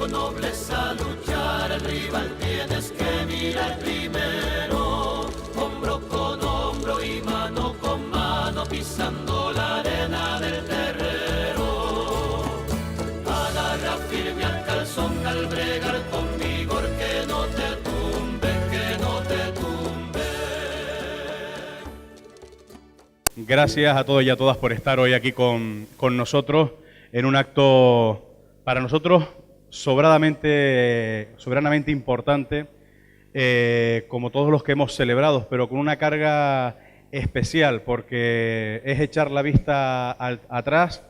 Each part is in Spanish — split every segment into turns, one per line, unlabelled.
con nobleza luchar, el rival tienes que mirar primero, hombro con hombro y mano con mano, pisando la arena del terrero. Agarra firme al calzón al bregar con vigor, que no te tumbe, que no te tumbe.
Gracias a todos y a todas por estar hoy aquí con nosotros en un acto para nosotros soberanamente importante, como todos los que hemos celebrado, pero con una carga especial, porque es echar la vista atrás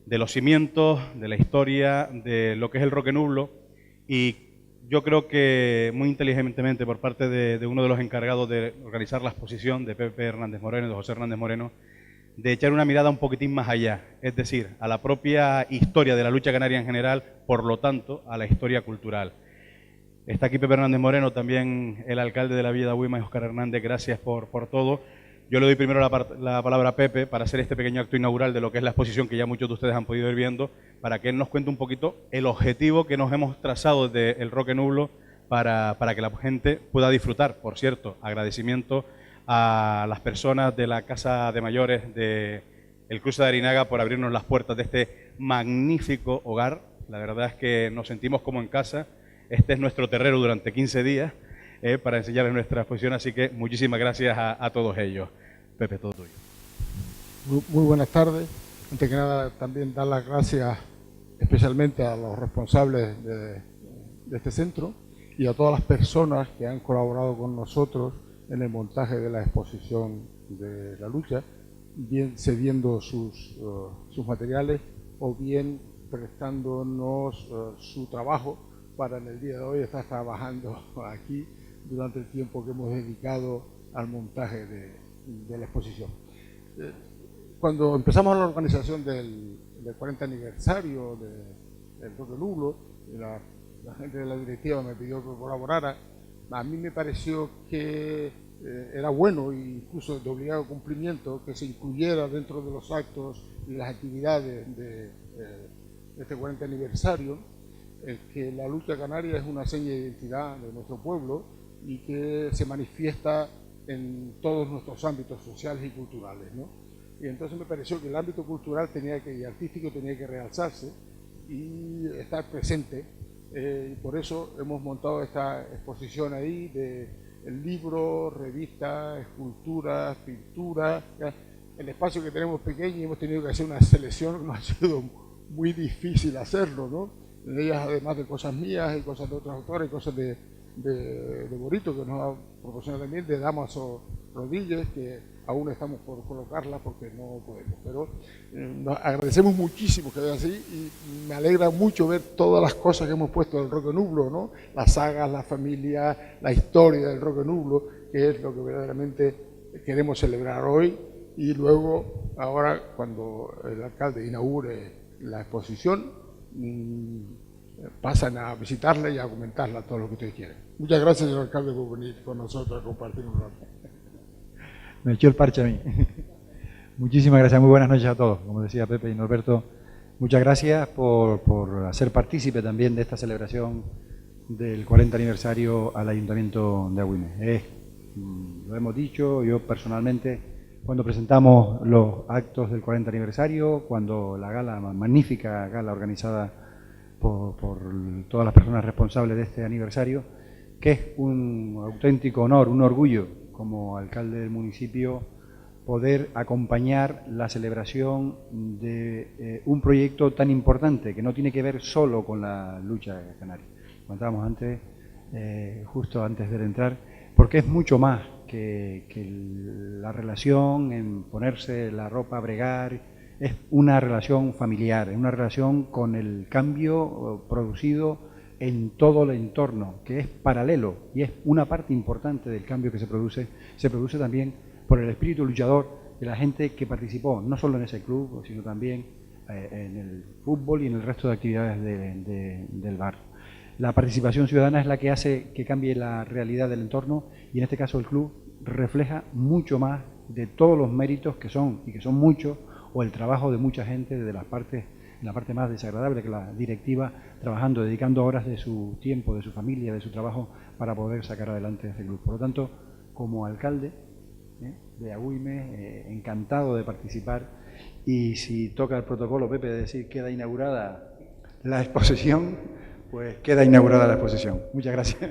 de los cimientos, de la historia, de lo que es el Roque Nublo, y yo creo que muy inteligentemente por parte de uno de los encargados de organizar la exposición, de Pepe Hernández Moreno, de José Hernández Moreno, de echar una mirada un poquitín más allá, es decir, a la propia historia de la lucha canaria en general, por lo tanto, a la historia cultural. Está aquí Pepe Hernández Moreno, también el alcalde de la Villa de Agüimes, Óscar Hernández, gracias por todo. Yo le doy primero la palabra a Pepe para hacer este pequeño acto inaugural de lo que es la exposición que ya muchos de ustedes han podido ir viendo, para que él nos cuente un poquito el objetivo que nos hemos trazado desde el Roque Nublo para que la gente pueda disfrutar. Por cierto, agradecimiento a las personas de la Casa de Mayores de el Cruce de Arinaga por abrirnos las puertas de este magnífico hogar. La verdad es que nos sentimos como en casa. Este es nuestro terreno durante 15 días para enseñarles nuestra exposición, así que muchísimas gracias a todos ellos. Pepe, todo tuyo.
Muy buenas tardes. Antes que nada, también dar las gracias especialmente a los responsables de este centro y a todas las personas que han colaborado con nosotros en el montaje de la exposición de la lucha, bien cediendo sus materiales o bien prestándonos su trabajo para en el día de hoy estar trabajando aquí durante el tiempo que hemos dedicado al montaje de la exposición. Cuando empezamos la organización del 40 aniversario del Roque Nublo, la gente de la directiva me pidió que colaborara. A mí me pareció que era bueno, e incluso de obligado cumplimiento, que se incluyera dentro de los actos y las actividades de este 40 aniversario, que la lucha canaria es una seña de identidad de nuestro pueblo y que se manifiesta en todos nuestros ámbitos sociales y culturales, ¿no? Y entonces me pareció que el ámbito cultural y artístico tenía que realzarse y estar presente. Y por eso hemos montado esta exposición ahí de libros, revistas, esculturas, pinturas. El espacio que tenemos pequeño y hemos tenido que hacer una selección, nos ha sido muy difícil hacerlo, ¿no? En ellas, además de cosas mías y cosas de otros autores, cosas de Borito, que nos ha proporcionado también, de Damaso Rodríguez, que aún estamos por colocarla porque no podemos. Pero nos agradecemos muchísimo que vea así y me alegra mucho ver todas las cosas que hemos puesto del Roque Nublo, ¿no? Las sagas, la familia, la historia del Roque Nublo, que es lo que verdaderamente queremos celebrar hoy. Y luego, ahora, cuando el alcalde inaugure la exposición, pasan a visitarla y a comentarla todo lo que ustedes quieran. Muchas gracias, señor alcalde, por venir con nosotros a compartir un rato.
Me echó el parche a mí. Muchísimas gracias, muy buenas noches a todos. Como decía Pepe y Norberto, muchas gracias por hacer partícipe también de esta celebración del 40 aniversario al Ayuntamiento de Agüimes. Lo hemos dicho, yo personalmente, cuando presentamos los actos del 40 aniversario, cuando la gala, magnífica gala organizada por todas las personas responsables de este aniversario, que es un auténtico honor, un orgullo como alcalde del municipio poder acompañar la celebración de un proyecto tan importante que no tiene que ver solo con la lucha canaria. Comentábamos antes, justo antes de entrar, porque es mucho más que la relación en ponerse la ropa, bregar. Es una relación familiar, es una relación con el cambio producido en todo el entorno, que es paralelo y es una parte importante del cambio que se produce también por el espíritu luchador de la gente que participó, no solo en ese club, sino también en el fútbol y en el resto de actividades del barrio. La participación ciudadana es la que hace que cambie la realidad del entorno y en este caso el club refleja mucho más de todos los méritos que son, y que son muchos, o el trabajo de mucha gente desde las partes la parte más desagradable, que la directiva, trabajando, dedicando horas de su tiempo, de su familia, de su trabajo, para poder sacar adelante este club. Por lo tanto, como alcalde de Agüime, encantado de participar, y si toca el protocolo, Pepe, de decir queda inaugurada la exposición, pues queda inaugurada la exposición. Muchas gracias.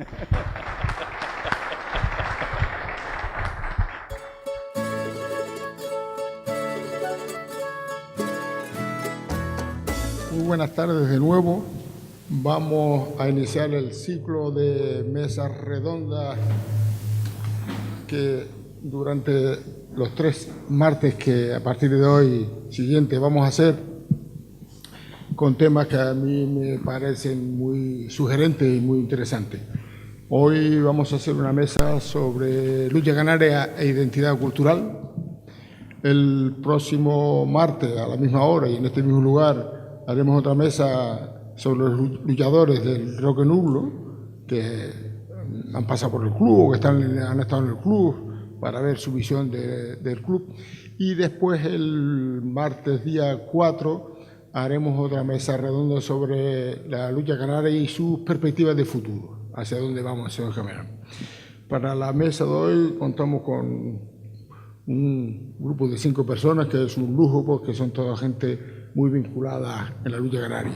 Muy buenas tardes de nuevo. Vamos a iniciar el ciclo de mesas redondas que durante los 3 martes que a partir de hoy siguiente vamos a hacer, con temas que a mí me parecen muy sugerentes y muy interesantes. Hoy vamos a hacer una mesa sobre lucha canaria e identidad cultural. El próximo martes a la misma hora y en este mismo lugar haremos otra mesa sobre los luchadores del Roque Nublo que han pasado por el club o que han estado en el club, para ver su visión del club. Y después el martes día 4 haremos otra mesa redonda sobre la lucha canaria y sus perspectivas de futuro, hacia dónde vamos, señor Cameron. Para la mesa de hoy contamos con un grupo de 5 personas, que es un lujo porque son toda gente muy vinculada en la lucha canaria.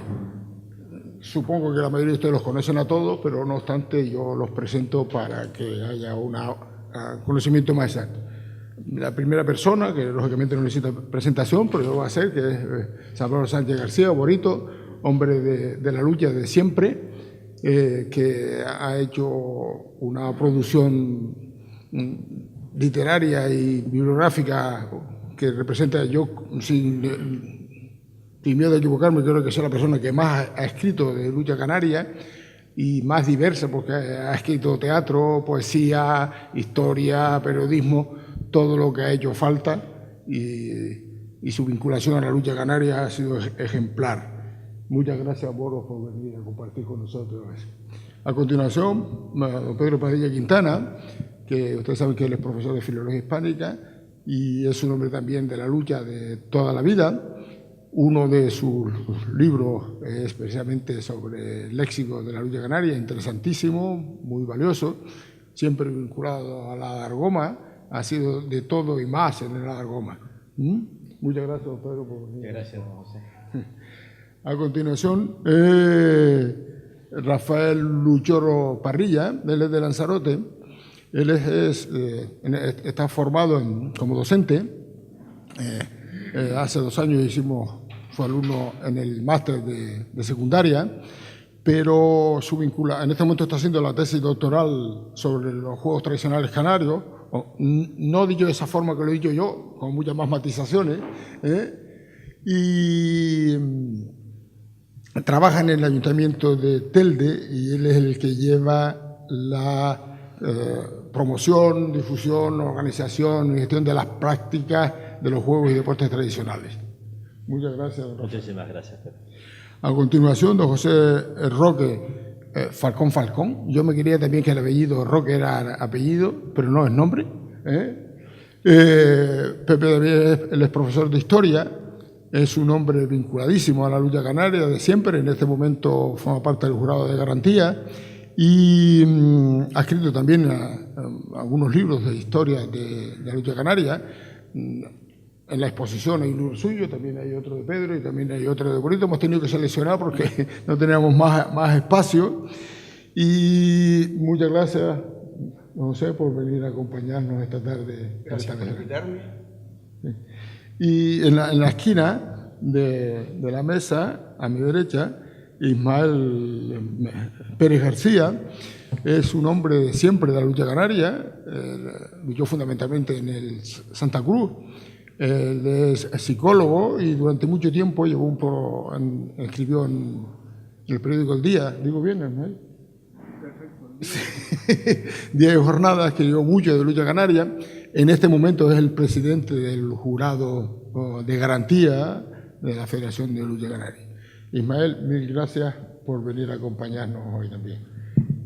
Supongo que la mayoría de ustedes los conocen a todos, pero no obstante yo los presento para que haya un conocimiento más exacto. La primera persona, que lógicamente no necesita presentación, pero yo voy a hacer, que es Salvador Sánchez García, Borito, hombre de la lucha de siempre, que ha hecho una producción literaria y bibliográfica que representa, yo sin miedo a equivocarme, creo que es la persona que más ha escrito de lucha canaria y más diversa, porque ha escrito teatro, poesía, historia, periodismo, todo lo que ha hecho falta, y su vinculación a la lucha canaria ha sido ejemplar. Muchas gracias, Boros, por venir a compartir con nosotros. A continuación, don Pedro Padilla Quintana, que ustedes saben que él es profesor de Filología Hispánica y es un hombre también de la lucha de toda la vida. Uno de sus libros es precisamente sobre el léxico de la lucha canaria, interesantísimo, muy valioso, siempre vinculado a la Dargoma, ha sido de todo y más en la Dargoma. Muchas gracias, Pedro, por venir.
Gracias, José.
A continuación, Rafael Luchoro Parrilla, él es de Lanzarote, él está formado como docente. Hace 2 años fue alumno en el máster de secundaria, pero en este momento está haciendo la tesis doctoral sobre los juegos tradicionales canarios, no dicho de esa forma que lo he dicho yo, con muchas más matizaciones, y trabaja en el ayuntamiento de Telde y él es el que lleva la promoción, difusión, organización y gestión de las prácticas de los juegos y deportes tradicionales. Muchas gracias, don Rafael.
Muchísimas gracias, Pedro.
A continuación, don José Roque Falcón. Yo me quería también que el apellido Roque era apellido, pero no es nombre. Pepe David, él es profesor de historia, es un hombre vinculadísimo a la lucha canaria de siempre, en este momento forma parte del jurado de garantía y ha escrito también algunos libros de historia de la lucha canaria. En la exposición hay un libro suyo, también hay otro de Pedro y también hay otro de Borito. Hemos tenido que seleccionar porque no teníamos más espacio. Y muchas gracias, José, por venir a acompañarnos esta tarde.
Gracias por invitarme.
Y en la esquina de la mesa, a mi derecha, Ismael Pérez García, es un hombre de siempre de la lucha canaria, luchó fundamentalmente en el Santa Cruz. Él es psicólogo y durante mucho tiempo escribió en el periódico El Día. ¿Digo bien, Ismael? Perfecto. Día y Jornada, escribió mucho de lucha canaria. En este momento es el presidente del jurado de garantía de la Federación de Lucha Canaria. Ismael, mil gracias por venir a acompañarnos hoy también.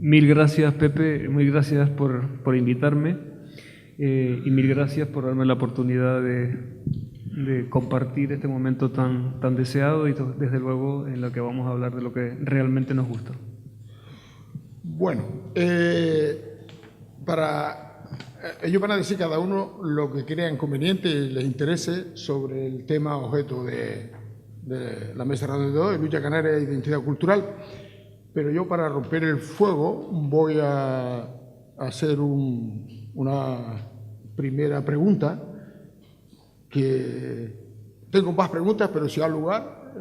Mil gracias, Pepe, mil gracias por invitarme y mil gracias por darme la oportunidad de de compartir este momento tan deseado y desde luego en lo que vamos a hablar de lo que realmente nos gusta.
Bueno, ellos van a decir cada uno lo que crean conveniente y les interese sobre el tema objeto de la mesa redonda de lucha canaria e identidad cultural, pero yo, para romper el fuego, voy a hacer una primera pregunta, que tengo más preguntas, pero si hay lugar,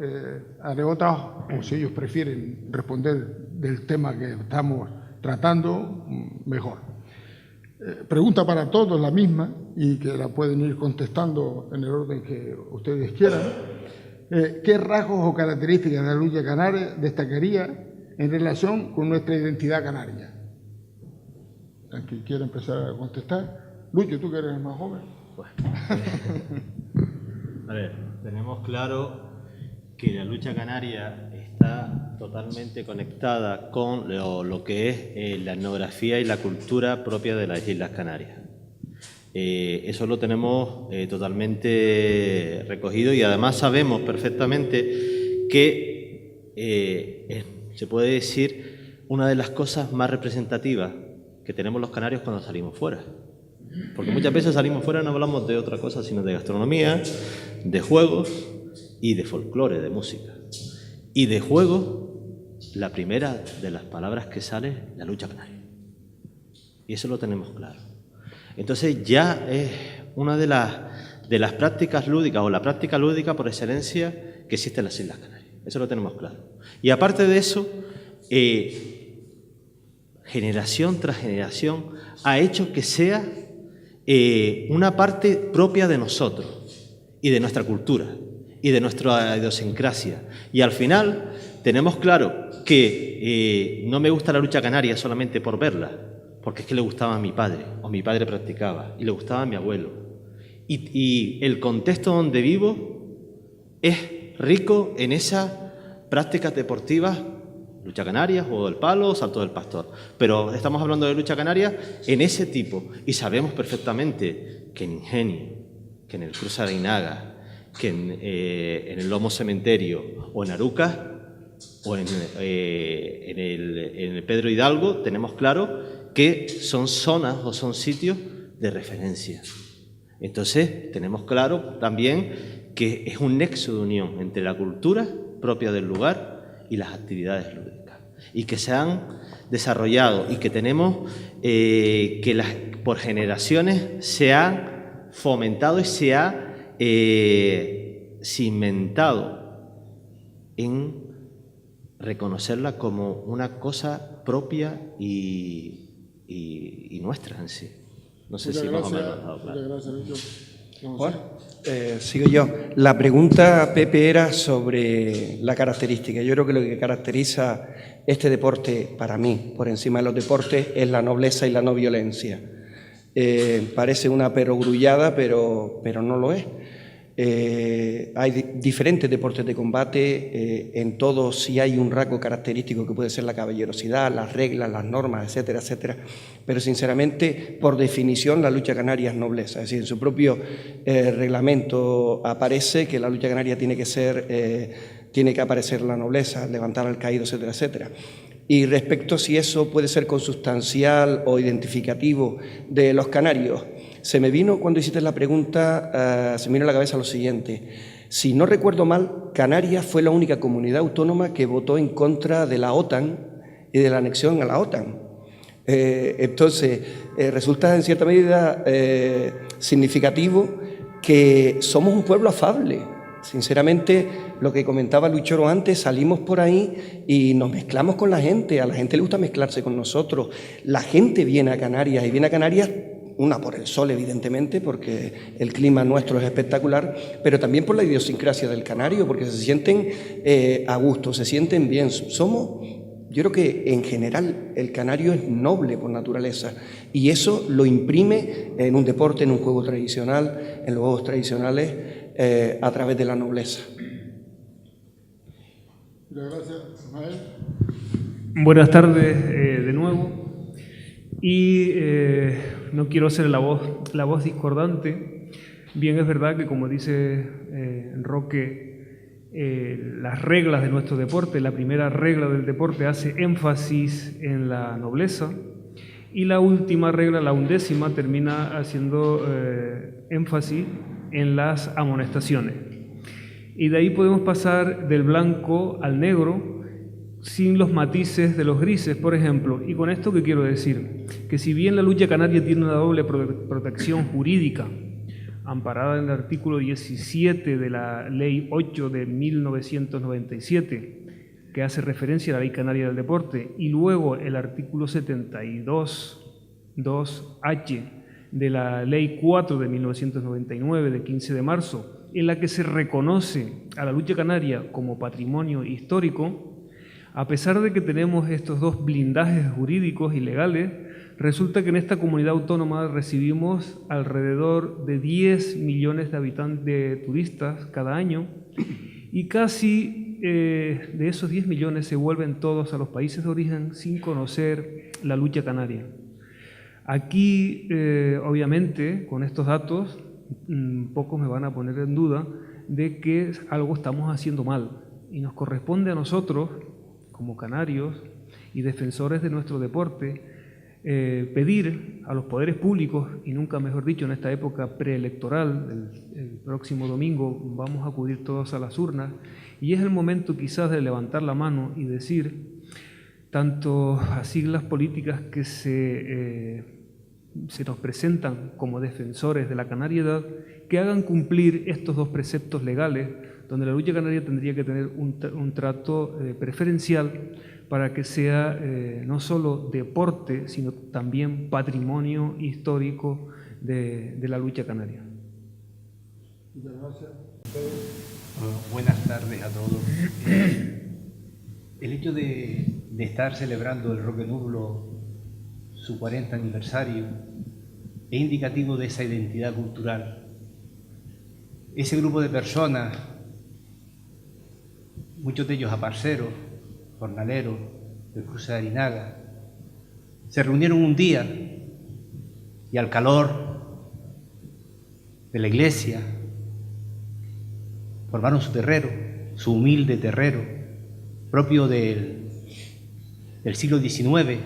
haré otras, o si ellos prefieren responder del tema que estamos tratando, mejor. Pregunta para todos la misma, y que la pueden ir contestando en el orden que ustedes quieran. ¿Qué rasgos o características de la lucha canaria destacaría en relación con nuestra identidad canaria? ¿El que quiere empezar a contestar? Lucho, tú que eres el más joven.
Bueno. A ver, tenemos claro que la lucha canaria está totalmente conectada con lo que es la etnografía y la cultura propia de las Islas Canarias. Eso lo tenemos totalmente recogido, y además sabemos perfectamente que se puede decir una de las cosas más representativas que tenemos los canarios cuando salimos fuera. Porque muchas veces salimos fuera y no hablamos de otra cosa sino de gastronomía, de juegos y de folclore, de música. Y de juego, la primera de las palabras que sale es la lucha canaria. Y eso lo tenemos claro. Entonces ya es una de las prácticas lúdicas, o la práctica lúdica por excelencia que existe en las Islas Canarias. Eso lo tenemos claro. Y aparte de eso, generación tras generación ha hecho que sea una parte propia de nosotros y de nuestra cultura y de nuestra idiosincrasia. Y al final tenemos claro que no me gusta la lucha canaria solamente por verla, porque es que le gustaba a mi padre, o mi padre practicaba, y le gustaba a mi abuelo. Y el contexto donde vivo es rico en esas prácticas deportivas, lucha canaria, juego del palo, salto del pastor. Pero estamos hablando de lucha canaria en ese tipo, y sabemos perfectamente que en Ingenio, que en el Cruz Areinaga, que en el Lomo Cementerio, o en Arucas, o en el Pedro Hidalgo, tenemos claro que son zonas o son sitios de referencia. Entonces, tenemos claro también que es un nexo de unión entre la cultura propia del lugar y las actividades lúdicas, y que se han desarrollado y que tenemos por generaciones se ha fomentado y se ha cimentado en reconocerla como una cosa propia y nuestra en sí. No sé si más o menos ha dado claro.
Bueno, sigo yo. La pregunta, Pepe, era sobre la característica. Yo creo que lo que caracteriza este deporte, para mí, por encima de los deportes, es la nobleza y la no violencia. Parece una perogrullada, pero no lo es. Hay diferentes deportes de combate, en todos sí hay un rasgo característico que puede ser la caballerosidad, las reglas, las normas, etcétera, etcétera, pero sinceramente, por definición, la lucha canaria es nobleza. Es decir, en su propio reglamento aparece que la lucha canaria tiene que aparecer la nobleza, levantar al caído, etcétera, etcétera. Y respecto a si eso puede ser consustancial o identificativo de los canarios, se me vino, cuando hiciste la pregunta, se me vino a la cabeza lo siguiente. Si no recuerdo mal, Canarias fue la única comunidad autónoma que votó en contra de la OTAN y de la anexión a la OTAN. Entonces, resulta en cierta medida significativo que somos un pueblo afable. Sinceramente, lo que comentaba Luchoro antes, salimos por ahí y nos mezclamos con la gente. A la gente le gusta mezclarse con nosotros. La gente viene a Canarias, y viene a Canarias, una por el sol, evidentemente, porque el clima nuestro es espectacular, pero también por la idiosincrasia del canario, porque se sienten a gusto, se sienten bien. Yo creo que en general el canario es noble por naturaleza, y eso lo imprime en un deporte, en un juego tradicional, en los juegos tradicionales, a través de la nobleza.
Gracias, Ismael.
Buenas tardes de nuevo. Y no quiero ser la voz discordante, Bien, es verdad que, como dice Roque, las reglas de nuestro deporte, la primera regla del deporte hace énfasis en la nobleza y la última regla, la 11ª, termina haciendo énfasis en las amonestaciones. Y de ahí podemos pasar del blanco al negro sin los matices de los grises, por ejemplo. ¿Y con esto qué quiero decir? Que si bien la lucha canaria tiene una doble protección jurídica, amparada en el artículo 17 de la Ley 8 de 1997, que hace referencia a la Ley Canaria del Deporte, y luego el artículo 72.2H de la Ley 4 de 1999, de 15 de marzo, en la que se reconoce a la lucha canaria como patrimonio histórico, a pesar de que tenemos estos dos blindajes jurídicos y legales, resulta que en esta comunidad autónoma recibimos alrededor de 10 millones de habitantes, de turistas cada año, y casi de esos 10 millones se vuelven todos a los países de origen sin conocer la lucha canaria. Aquí, obviamente, con estos datos, pocos me van a poner en duda de que algo estamos haciendo mal, y nos corresponde a nosotros, como canarios y defensores de nuestro deporte, pedir a los poderes públicos, y nunca mejor dicho en esta época preelectoral, el próximo domingo vamos a acudir todos a las urnas, y es el momento quizás de levantar la mano y decir, tanto a siglas políticas que se nos presentan como defensores de la canariedad, que hagan cumplir estos dos preceptos legales, donde la lucha canaria tendría que tener un trato preferencial para que sea no solo deporte, sino también patrimonio histórico de la lucha canaria.
Buenas tardes a todos. El hecho de estar celebrando el Roque Nublo su 40 aniversario es indicativo de esa identidad cultural. Ese grupo de personas, muchos de ellos aparceros, jornaleros del cruce de Arinaga, se reunieron un día y al calor de la iglesia formaron su terrero, su humilde terrero, propio del siglo XIX,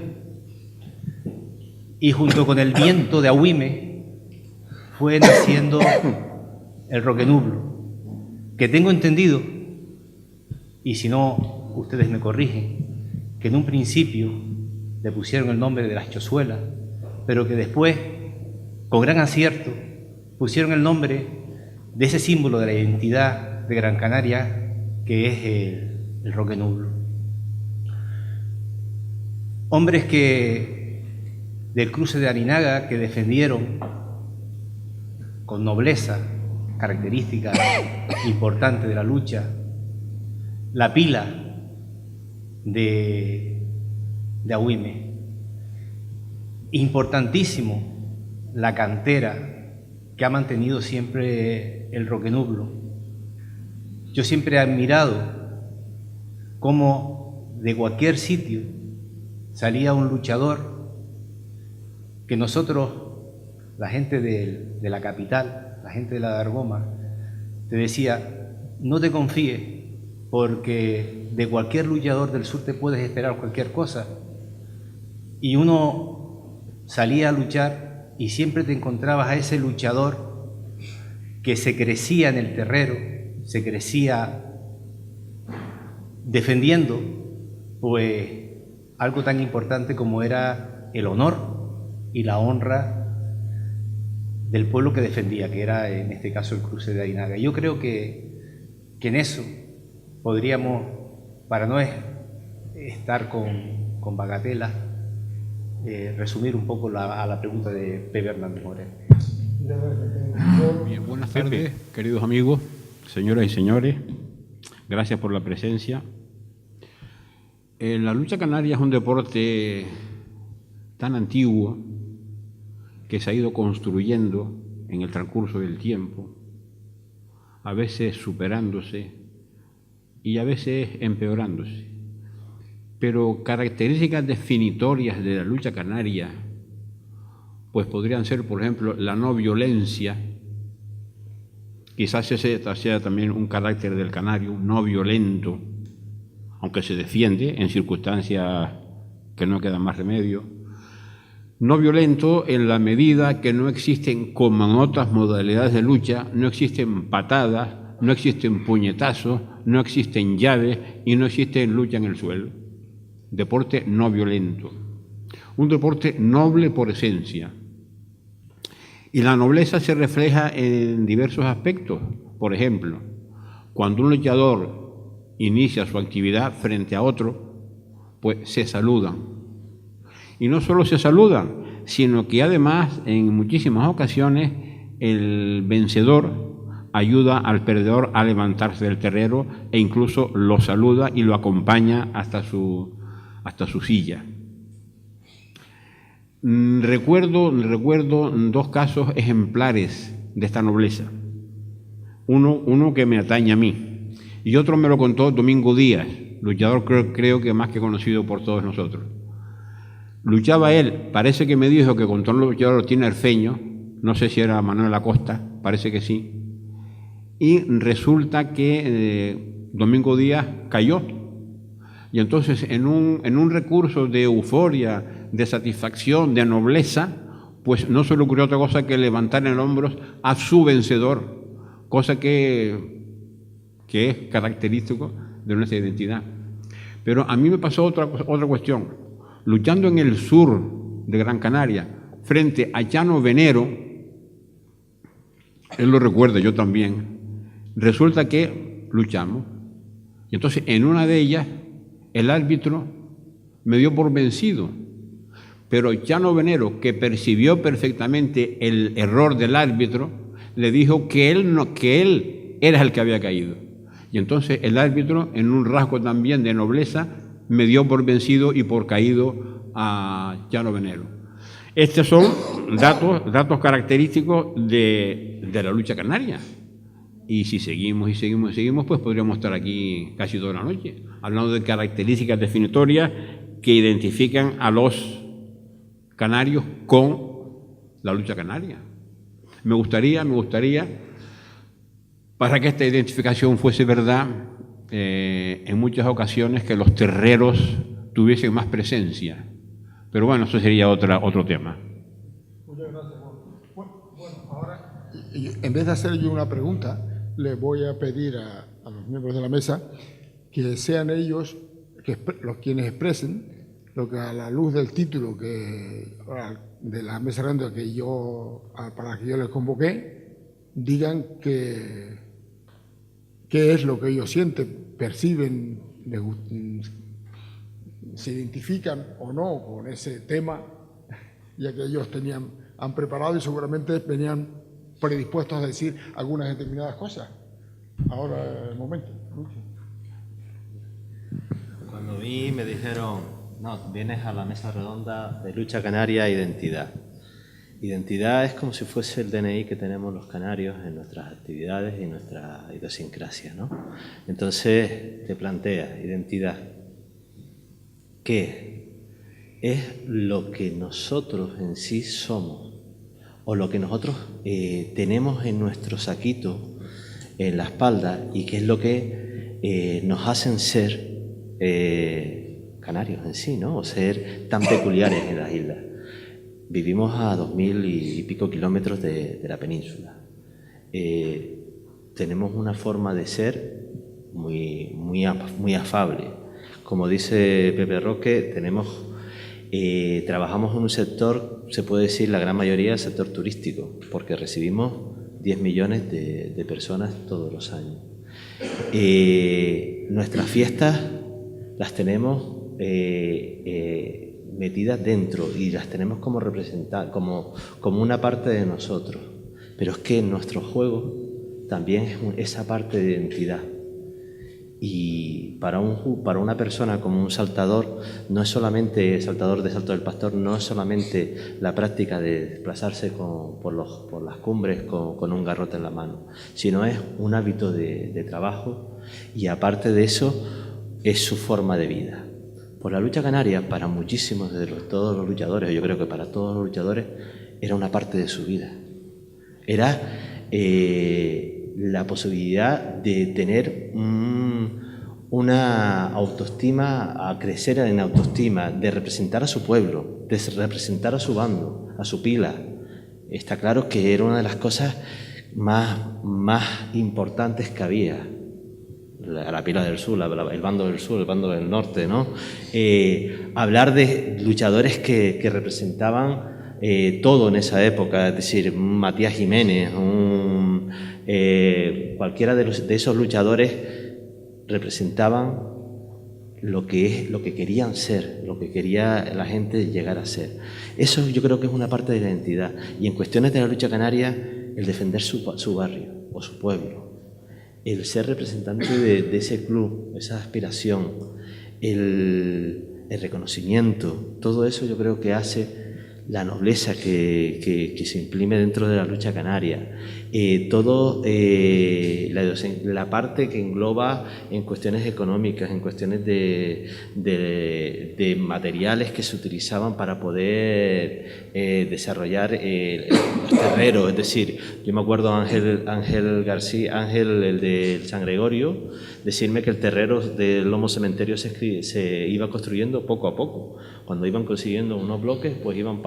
y junto con el viento de Agüime fue naciendo el Roque Nublo, que tengo entendido, y si no, ustedes me corrigen, que en un principio le pusieron el nombre de las Chozuelas, pero que después, con gran acierto, pusieron el nombre de ese símbolo de la identidad de Gran Canaria, que es el Roque Nublo. Hombres del cruce de Arinaga que defendieron con nobleza, característica importante de la lucha, la pila de Agüime. Importantísimo la cantera que ha mantenido siempre el Roque Nublo. Yo siempre he admirado cómo de cualquier sitio salía un luchador que nosotros, la gente de la capital, la gente de la Dargoma, te decía, no te confíes, porque de cualquier luchador del sur te puedes esperar cualquier cosa. Y uno salía a luchar y siempre te encontrabas a ese luchador que se crecía en el terrero, se crecía defendiendo pues algo tan importante como era el honor y la honra del pueblo que defendía, que era en este caso el cruce de Arinaga. Yo creo que en eso podríamos, para no estar con bagatelas, resumir un poco a la pregunta de Pepe Hernández Moreno.
Bien, buenas tardes, queridos amigos, señoras y señores. Gracias por la presencia. La lucha canaria es un deporte tan antiguo que se ha ido construyendo en el transcurso del tiempo, a veces superándose y a veces empeorándose. Pero características definitorias de la lucha canaria pues podrían ser, por ejemplo, la no violencia, Quizás ese sea también un carácter del canario, no violento, aunque se defiende en circunstancias que no queda más remedio. No violento en la medida que no existen, como en otras modalidades de lucha, no existen patadas, no existen puñetazos, no existen llaves y no existe lucha en el suelo. Deporte no violento. Un deporte noble por esencia. Y la nobleza se refleja en diversos aspectos. Por ejemplo, cuando un luchador inicia su actividad frente a otro, pues se saludan. Y no solo se saludan, sino que además en muchísimas ocasiones el vencedor ayuda al perdedor a levantarse del terreno e incluso lo saluda y lo acompaña hasta su silla. Recuerdo dos casos ejemplares de esta nobleza. Uno que me atañe a mí y otro me lo contó Domingo Díaz, luchador creo que más que conocido por todos nosotros. Luchaba él, parece que me dijo que contó un luchador tinerfeño, no sé si era Manuel Acosta, parece que sí, y resulta que Domingo Díaz cayó. Y entonces en un recurso de euforia, de satisfacción, de nobleza, pues no se le ocurrió otra cosa que levantar en hombros a su vencedor, cosa que es característico de nuestra identidad. Pero a mí me pasó otra cuestión. Luchando en el sur de Gran Canaria, frente a Llano Venero, él lo recuerda, yo también, resulta que luchamos. Y entonces en una de ellas, el árbitro me dio por vencido, pero Llano Venero, que percibió perfectamente el error del árbitro, le dijo que él era el que había caído. Y entonces el árbitro, en un rasgo también de nobleza, me dio por vencido y por caído a Llano Venero. Estos son datos característicos de la lucha canaria. Y si seguimos, pues podríamos estar aquí casi toda la noche, hablando de características definitorias que identifican a los canarios con la lucha canaria. Me gustaría, para que esta identificación fuese verdad, en muchas ocasiones que los terreros tuviesen más presencia. Pero bueno, eso sería otro tema.
Muchas gracias. Bueno, ahora, en vez de hacer yo una pregunta, le voy a pedir a los miembros de la mesa que sean ellos los quienes expresen lo que a la luz del título de la mesa redonda para que yo les convoqué, digan qué es lo que ellos sienten, perciben, se identifican o no con ese tema, ya que ellos han preparado y seguramente venían predispuestos a decir algunas determinadas cosas. Ahora es el momento.
Cuando vi me dijeron, no, vienes a la mesa redonda de lucha canaria e identidad. Identidad es como si fuese el DNI que tenemos los canarios en nuestras actividades y en nuestra idiosincrasia, ¿no? Entonces te planteas, identidad, ¿qué es lo que nosotros en sí somos o lo que nosotros tenemos en nuestro saquito, en la espalda, y qué es lo que nos hacen ser canarios en sí, ¿no? O ser tan peculiares en las islas? Vivimos a 2000 y pico kilómetros de la península. Tenemos una forma de ser muy afable. Como dice Pepe Roque, trabajamos en un sector, se puede decir la gran mayoría, el sector turístico, porque recibimos 10 millones de personas todos los años. Nuestras fiestas las tenemos metidas dentro y las tenemos como representar, como una parte de nosotros. Pero es que nuestro juego también es esa parte de identidad. Y para una persona como un saltador, no es solamente saltador de Salto del Pastor, no es solamente la práctica de desplazarse por las cumbres con un garrote en la mano, sino es un hábito de trabajo y aparte de eso es su forma de vida. Por la lucha canaria, para muchísimos de todos los luchadores, yo creo que para todos los luchadores, era una parte de su vida. Era la posibilidad de tener una autoestima, a crecer en autoestima, de representar a su pueblo, de representar a su bando, a su pila. Está claro que era una de las cosas más importantes que había. La pila del sur, el bando del sur, el bando del norte, ¿no? Hablar de luchadores que representaban todo en esa época, es decir, Matías Jiménez, cualquiera de esos luchadores representaban lo que querían ser, lo que quería la gente llegar a ser. Eso yo creo que es una parte de la identidad. Y en cuestiones de la lucha canaria, el defender su barrio o su pueblo, el ser representante de ese club, esa aspiración, el reconocimiento, todo eso yo creo que hace la nobleza que se imprime dentro de la lucha canaria. La parte que engloba en cuestiones económicas, en cuestiones de materiales que se utilizaban para poder desarrollar los terreros. Es decir, yo me acuerdo a Ángel García, el de San Gregorio, decirme que el terrero del Lomo Cementerio se iba construyendo poco a poco. Cuando iban consiguiendo unos bloques, pues iban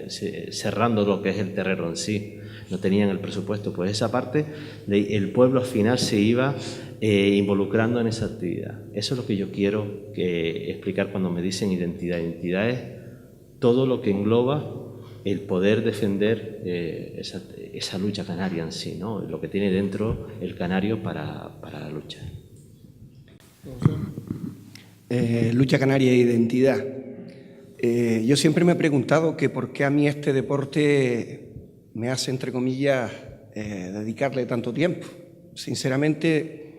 cerrando lo que es el terreno en sí. No tenían el presupuesto, pues esa parte el pueblo al final se iba involucrando en esa actividad. Eso es lo que yo quiero explicar cuando me dicen identidad. Identidad es todo lo que engloba el poder defender esa lucha canaria en sí, ¿no? Lo que tiene dentro el canario para la lucha.
Lucha canaria e identidad. Yo siempre me he preguntado que por qué a mí este deporte me hace, entre comillas, dedicarle tanto tiempo. Sinceramente,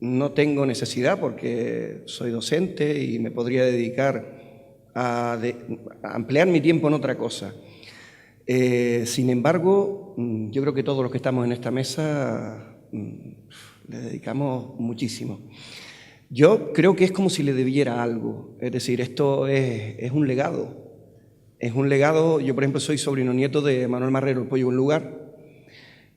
no tengo necesidad porque soy docente y me podría dedicar a emplear mi tiempo en otra cosa. Sin embargo, yo creo que todos los que estamos en esta mesa le dedicamos muchísimo. Yo creo que es como si le debiera algo, es decir, esto es un legado. Es un legado. Yo, por ejemplo, soy sobrino nieto de Manuel Marrero, el Pollo Buen Lugar,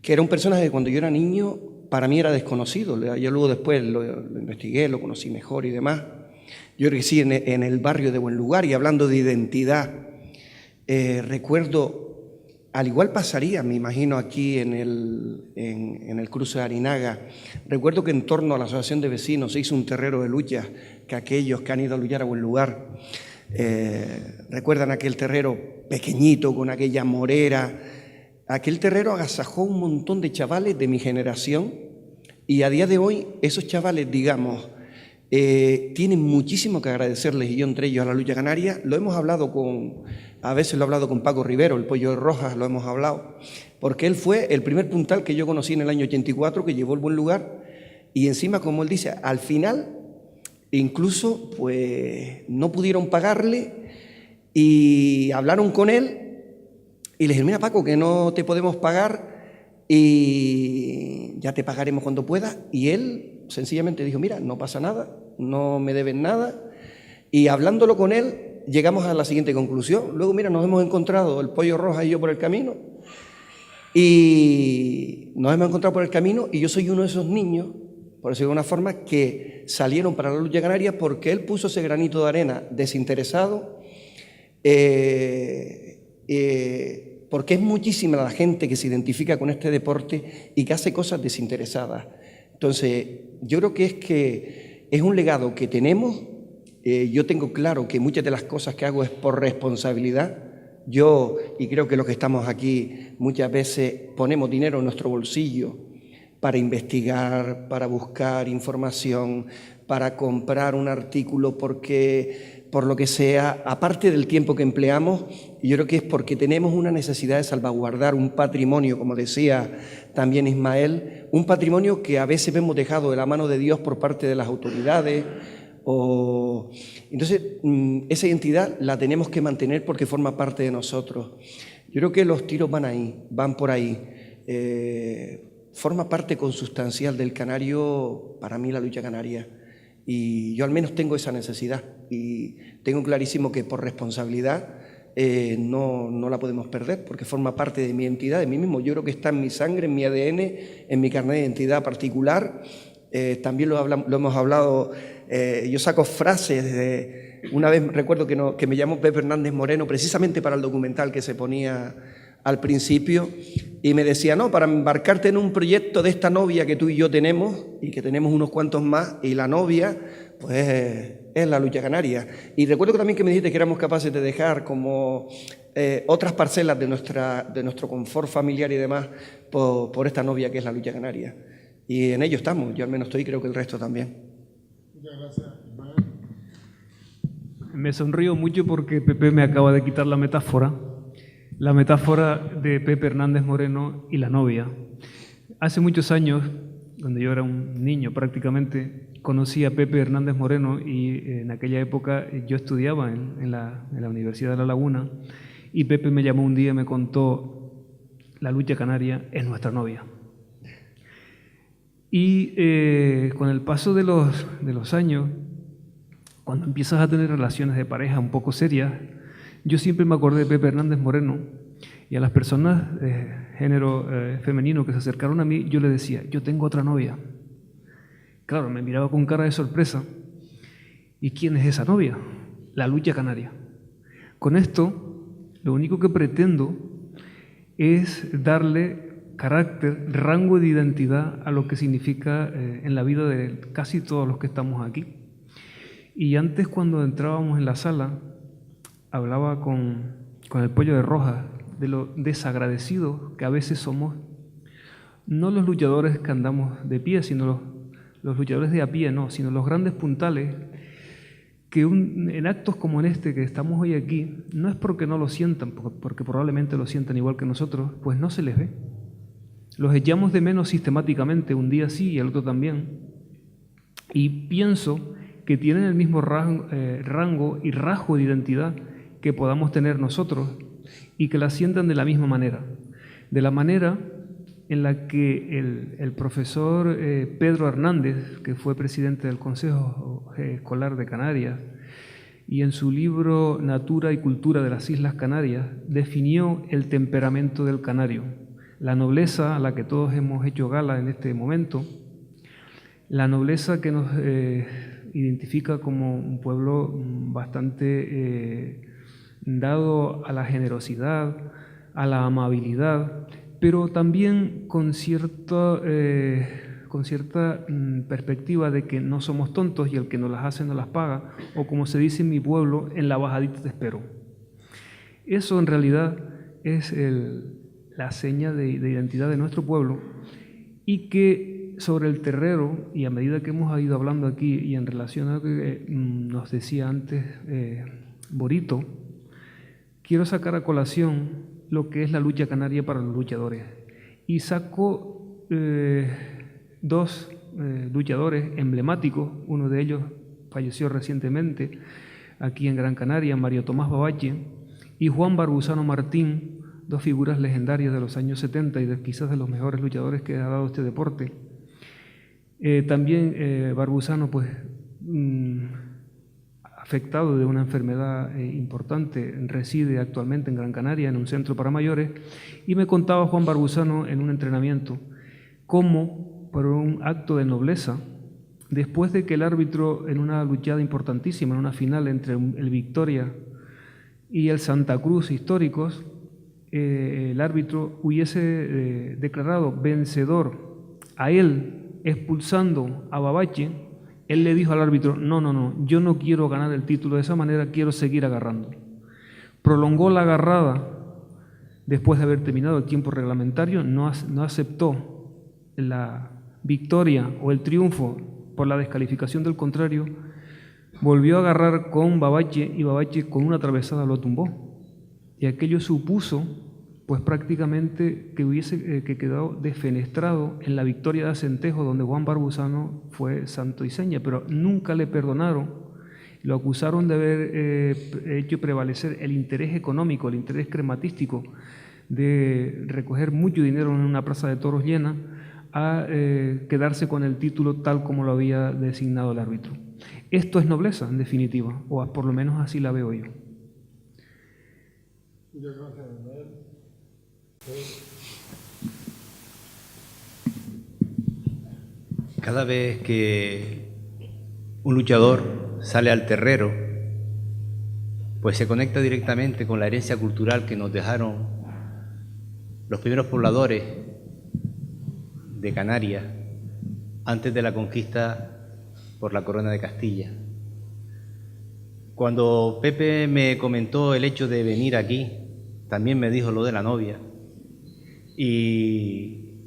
que era un personaje que cuando yo era niño para mí era desconocido. Yo luego después lo investigué, lo conocí mejor y demás. Yo crecí en el barrio de Buen Lugar y hablando de identidad, recuerdo, al igual pasaría, me imagino, aquí en el cruce de Arinaga, recuerdo que en torno a la asociación de vecinos se hizo un terrero de lucha, que aquellos que han ido a luchar a Buen Lugar recuerdan aquel terrero pequeñito con aquella morera. Aquel terrero agasajó un montón de chavales de mi generación y a día de hoy esos chavales, digamos, tienen muchísimo que agradecerles, y yo entre ellos a la lucha canaria. Lo hemos hablado a veces lo he hablado con Paco Rivero, el Pollo de Rojas, lo hemos hablado, porque él fue el primer puntal que yo conocí en el año 84, que llevó el Buen Lugar, y encima, como él dice, al final incluso pues no pudieron pagarle y hablaron con él y le dijeron: mira, Paco, que no te podemos pagar y ya te pagaremos cuando puedas. Y él sencillamente dijo: mira, no pasa nada, no me deben nada. Y hablándolo con él llegamos a la siguiente conclusión. Luego, mira, nos hemos encontrado el Pollo Roja y yo por el camino, y yo soy uno de esos niños, por decirlo de una forma, que salieron para la lucha canaria porque él puso ese granito de arena desinteresado, porque es muchísima la gente que se identifica con este deporte y que hace cosas desinteresadas. Entonces, yo creo que es un legado que tenemos. Yo tengo claro que muchas de las cosas que hago es por responsabilidad. Yo, y creo que los que estamos aquí, muchas veces ponemos dinero en nuestro bolsillo para investigar, para buscar información, para comprar un artículo, porque por lo que sea, aparte del tiempo que empleamos, yo creo que es porque tenemos una necesidad de salvaguardar un patrimonio, como decía también Ismael, un patrimonio que a veces vemos dejado de la mano de Dios por parte de las autoridades. Entonces, esa identidad la tenemos que mantener porque forma parte de nosotros. Yo creo que los tiros van por ahí. Forma parte consustancial del canario, para mí, la lucha canaria. Y yo al menos tengo esa necesidad y tengo clarísimo que por responsabilidad no la podemos perder, porque forma parte de mi identidad, de mí mismo. Yo creo que está en mi sangre, en mi ADN, en mi carnet de identidad particular. También lo hemos hablado, yo saco frases de... Una vez recuerdo que me llamó Pepe Hernández Moreno precisamente para el documental que se ponía al principio y me decía, no, para embarcarte en un proyecto de esta novia que tú y yo tenemos y que tenemos unos cuantos más, y la novia pues es la lucha canaria. Y recuerdo también que me dijiste que éramos capaces de dejar como otras parcelas de nuestro confort familiar y demás por esta novia que es la lucha canaria. Y en ello estamos, yo al menos estoy, creo que el resto también.
Muchas gracias.
Me sonrío mucho porque Pepe me acaba de quitar la metáfora de Pepe Hernández Moreno y la novia. Hace muchos años, cuando yo era un niño prácticamente, conocí a Pepe Hernández Moreno y en aquella época yo estudiaba en la Universidad de La Laguna y Pepe me llamó un día y me contó: la lucha canaria es nuestra novia. Y con el paso de los años, cuando empiezas a tener relaciones de pareja un poco serias, yo siempre me acordé de Pepe Hernández Moreno, y a las personas de género femenino que se acercaron a mí, yo le decía: yo tengo otra novia. Claro, me miraba con cara de sorpresa. ¿Y quién es esa novia? La lucha canaria. Con esto, lo único que pretendo es darle carácter, rango de identidad a lo que significa en la vida de casi todos los que estamos aquí. Y antes, cuando entrábamos en la sala, hablaba con el Pollo de Rojas de lo desagradecidos que a veces somos, no los luchadores que andamos de pie, sino los luchadores de a pie, no, sino los grandes puntales, que en actos como en este que estamos hoy aquí, no es porque no lo sientan, porque probablemente lo sientan igual que nosotros, pues no se les ve. Los echamos de menos sistemáticamente, un día sí y el otro también. Y pienso que tienen el mismo rango y rasgo de identidad que podamos tener nosotros y que la sientan de la misma manera. De la manera en la que el profesor Pedro Hernández, que fue presidente del Consejo Escolar de Canarias, y en su libro Natura y Cultura de las Islas Canarias, definió el temperamento del canario, la nobleza a la que todos hemos hecho gala en este momento, la nobleza que nos identifica como un pueblo bastante dado a la generosidad, a la amabilidad, pero también con cierta perspectiva de que no somos tontos y el que nos las hace no las paga, o como se dice en mi pueblo, en la bajadita te espero. Eso en realidad es la seña de identidad de nuestro pueblo, y que sobre el terrero, y a medida que hemos ido hablando aquí y en relación a lo que nos decía antes Borito, quiero sacar a colación lo que es la lucha canaria para los luchadores. Y saco dos luchadores emblemáticos, uno de ellos falleció recientemente aquí en Gran Canaria, Mario Tomás Babache, y Juan Barbusano Martín, dos figuras legendarias de los años 70 y quizás de los mejores luchadores que ha dado este deporte. También Barbusano, pues, afectado de una enfermedad importante, reside actualmente en Gran Canaria, en un centro para mayores, y me contaba Juan Barbusano en un entrenamiento cómo, por un acto de nobleza, después de que el árbitro, en una luchada importantísima, en una final entre el Victoria y el Santa Cruz históricos, el árbitro hubiese declarado vencedor a él expulsando a Babache, él le dijo al árbitro: no, yo no quiero ganar el título de esa manera, quiero seguir agarrando. Prolongó la agarrada después de haber terminado el tiempo reglamentario, no aceptó la victoria o el triunfo por la descalificación del contrario, volvió a agarrar con Babache y Babache con una atravesada lo tumbó. Y aquello supuso, pues prácticamente que hubiese quedado defenestrado en la victoria de Acentejo, donde Juan Barbusano fue santo y seña, pero nunca le perdonaron, lo acusaron de haber hecho prevalecer el interés económico, el interés crematístico, de recoger mucho dinero en una plaza de toros llena, a quedarse con el título tal como lo había designado el árbitro. Esto es nobleza, en definitiva, o por lo menos así la veo yo.
Muchas gracias, Manuel.
Cada vez que un luchador sale al terrero, pues se conecta directamente con la herencia cultural que nos dejaron los primeros pobladores de Canarias antes de la conquista por la Corona de Castilla. Cuando Pepe me comentó el hecho de venir aquí, también me dijo lo de la novia. Y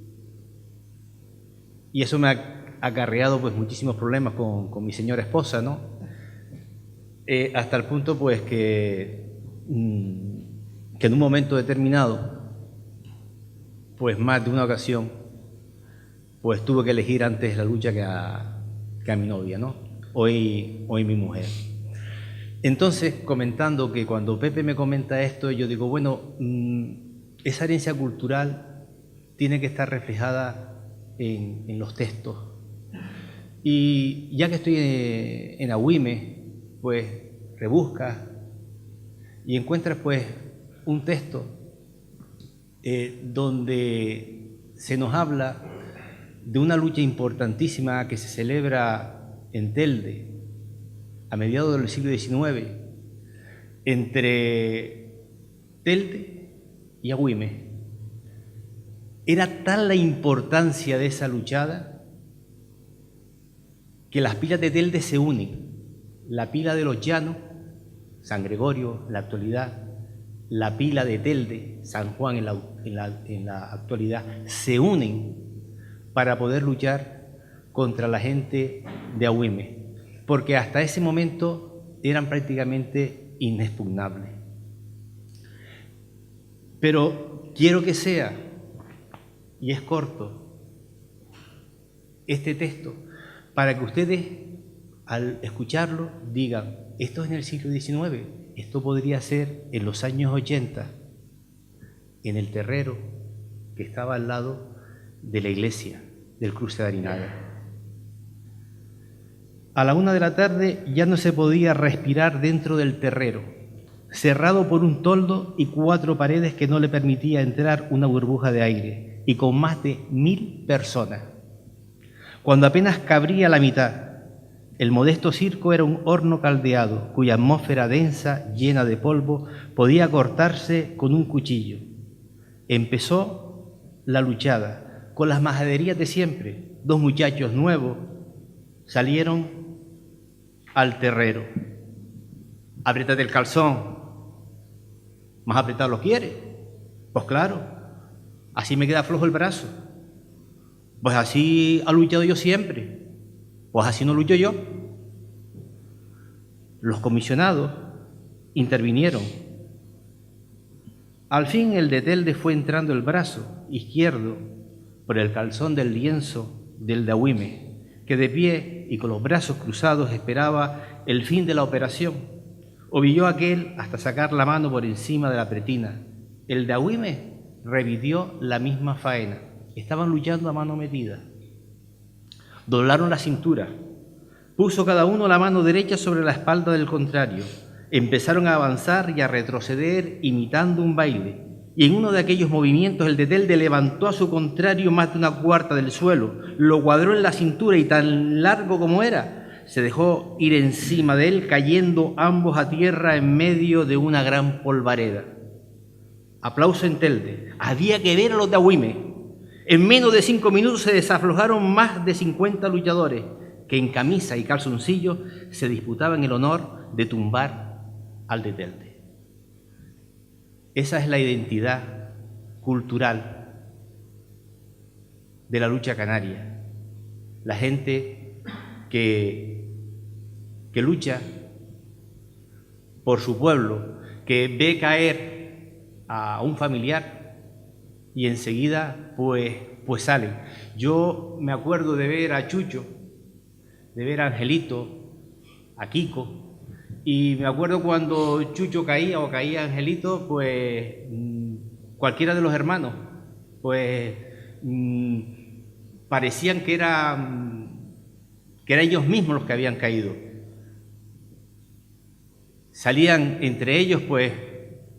eso me ha acarreado pues muchísimos problemas con mi señora esposa, ¿no? Hasta el punto pues que en un momento determinado, pues más de una ocasión, pues tuve que elegir antes la lucha que a mi novia, ¿no? Hoy mi mujer. Entonces, comentando que cuando Pepe me comenta esto, yo digo, bueno, esa herencia cultural tiene que estar reflejada en los textos. Y ya que estoy en Agüime, pues rebuscas y encuentras pues un texto donde se nos habla de una lucha importantísima que se celebra en Telde a mediados del siglo XIX entre Telde y Agüime. Era tal la importancia de esa luchada que las pilas de Telde se unen. La pila de los Llanos, San Gregorio en la actualidad, la pila de Telde, San Juan en la actualidad, se unen para poder luchar contra la gente de Agüime, porque hasta ese momento eran prácticamente inexpugnables. Pero quiero que sea, y es corto, este texto, para que ustedes, al escucharlo, digan, esto es en el siglo XIX, esto podría ser en los años 80, en el terrero que estaba al lado de la iglesia del cruce de Arinaga. A la 1 de la tarde ya no se podía respirar dentro del terrero, cerrado por un toldo y 4 paredes que no le permitía entrar una burbuja de aire, y con más de 1000 personas. Cuando apenas cabría la mitad, el modesto circo era un horno caldeado, cuya atmósfera densa, llena de polvo, podía cortarse con un cuchillo. Empezó la luchada, con las majaderías de siempre. 2 muchachos nuevos salieron al terrero. Apriétate el calzón. ¿Más apretado lo quieres? Pues claro, así me queda flojo el brazo. Pues así ha luchado yo siempre. Pues así no lucho yo. Los comisionados intervinieron. Al fin el de Telde fue entrando el brazo izquierdo por el calzón del lienzo del de Agüime, que de pie y con los brazos cruzados esperaba el fin de la operación. Ovilló aquel hasta sacar la mano por encima de la pretina. El de Agüime repitió la misma faena. Estaban luchando a mano metida. Doblaron la cintura. Puso cada uno la mano derecha sobre la espalda del contrario. Empezaron a avanzar y a retroceder imitando un baile. Y en uno de aquellos movimientos el de Telde levantó a su contrario más de 1/4 del suelo, lo cuadró en la cintura y tan largo como era, se dejó ir encima de él, cayendo ambos a tierra en medio de una gran polvareda. Aplauso en Telde. Había que ver a los de Agüime. En menos de 5 minutos se desaflojaron más de 50 luchadores que en camisa y calzoncillo se disputaban el honor de tumbar al de Telde. Esa es la identidad cultural de la lucha canaria. La gente que lucha por su pueblo, que ve caer a un familiar y enseguida pues salen. Yo me acuerdo de ver a Chucho, de ver a Angelito, a Kiko, y me acuerdo cuando Chucho caía o caía Angelito, pues cualquiera de los hermanos, pues parecían que eran ellos mismos los que habían caído. Salían entre ellos pues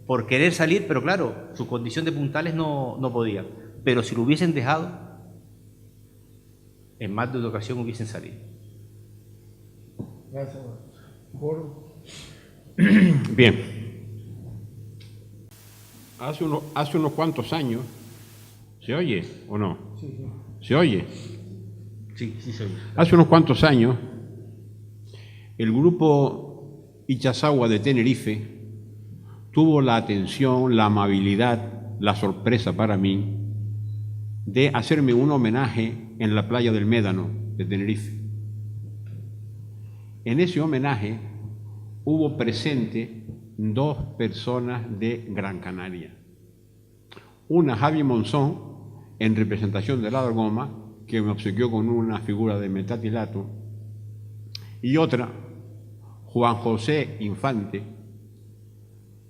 por querer salir, pero claro, su condición de puntales no podía. Pero si lo hubiesen dejado, en más de una ocasión hubiesen salido.
Gracias.
Bien. Hace unos cuantos años, ¿se oye o no?
Sí, sí.
¿Se oye?
Sí, sí, sí.
Hace unos cuantos años, el grupo Ichazagua de Tenerife tuvo la atención, la amabilidad, la sorpresa para mí de hacerme un homenaje en la playa del Médano de Tenerife. En ese homenaje hubo presente 2 personas de Gran Canaria. Una, Javi Monzón, en representación de la Dargoma, que me obsequió con una figura de metatilato, y otra, Juan José Infante,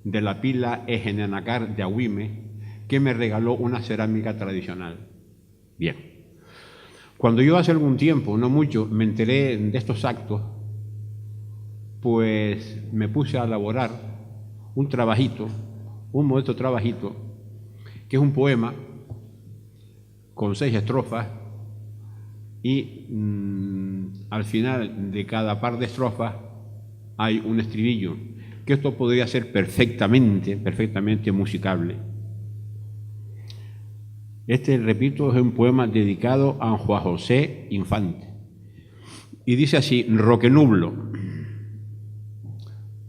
de la pila Ejenenacar de Agüime, que me regaló una cerámica tradicional. Bien. Cuando yo hace algún tiempo, no mucho, me enteré de estos actos, pues me puse a elaborar un trabajito, un modesto trabajito, que es un poema con 6 estrofas y al final de cada par de estrofas hay un estribillo, que esto podría ser perfectamente musicable. Este, repito, es un poema dedicado a Juan José Infante. Y dice así: Roquenublo.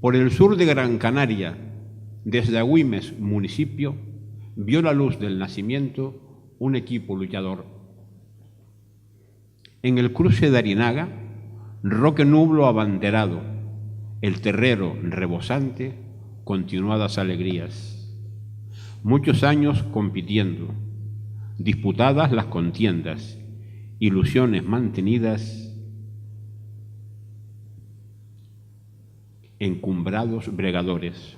Por el sur de Gran Canaria, desde Agüimes, municipio, vio la luz del nacimiento un equipo luchador. En el cruce de Arinaga, Roquenublo abanderado, el terrero rebosante, continuadas alegrías. Muchos años compitiendo, disputadas las contiendas, ilusiones mantenidas, encumbrados bregadores.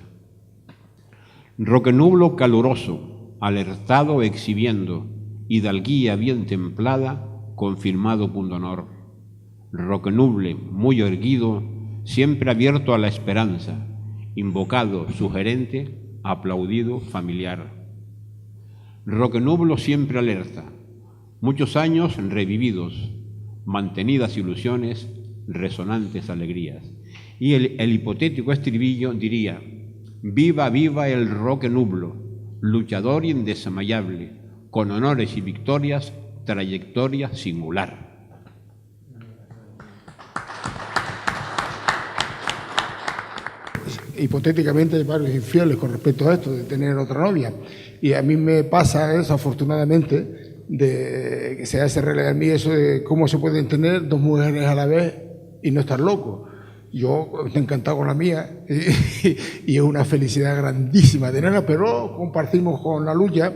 Roquenublo caluroso, alertado exhibiendo, hidalguía bien templada, confirmado pundonor. Roquenuble muy erguido, siempre abierto a la esperanza, invocado, sugerente, aplaudido, familiar. Roquenublo siempre alerta, muchos años revividos, mantenidas ilusiones, resonantes alegrías. Y el hipotético estribillo diría: viva, viva el Roquenublo, luchador indesamayable, con honores y victorias, trayectoria singular.
Hipotéticamente hay varios infieles con respecto a esto de tener otra novia, y a mí me pasa eso, afortunadamente, de que se hace realidad a mí eso de cómo se pueden tener 2 mujeres a la vez y no estar loco. Yo estoy encantado con la mía y es una felicidad grandísima tenerla, pero compartimos con la lucha,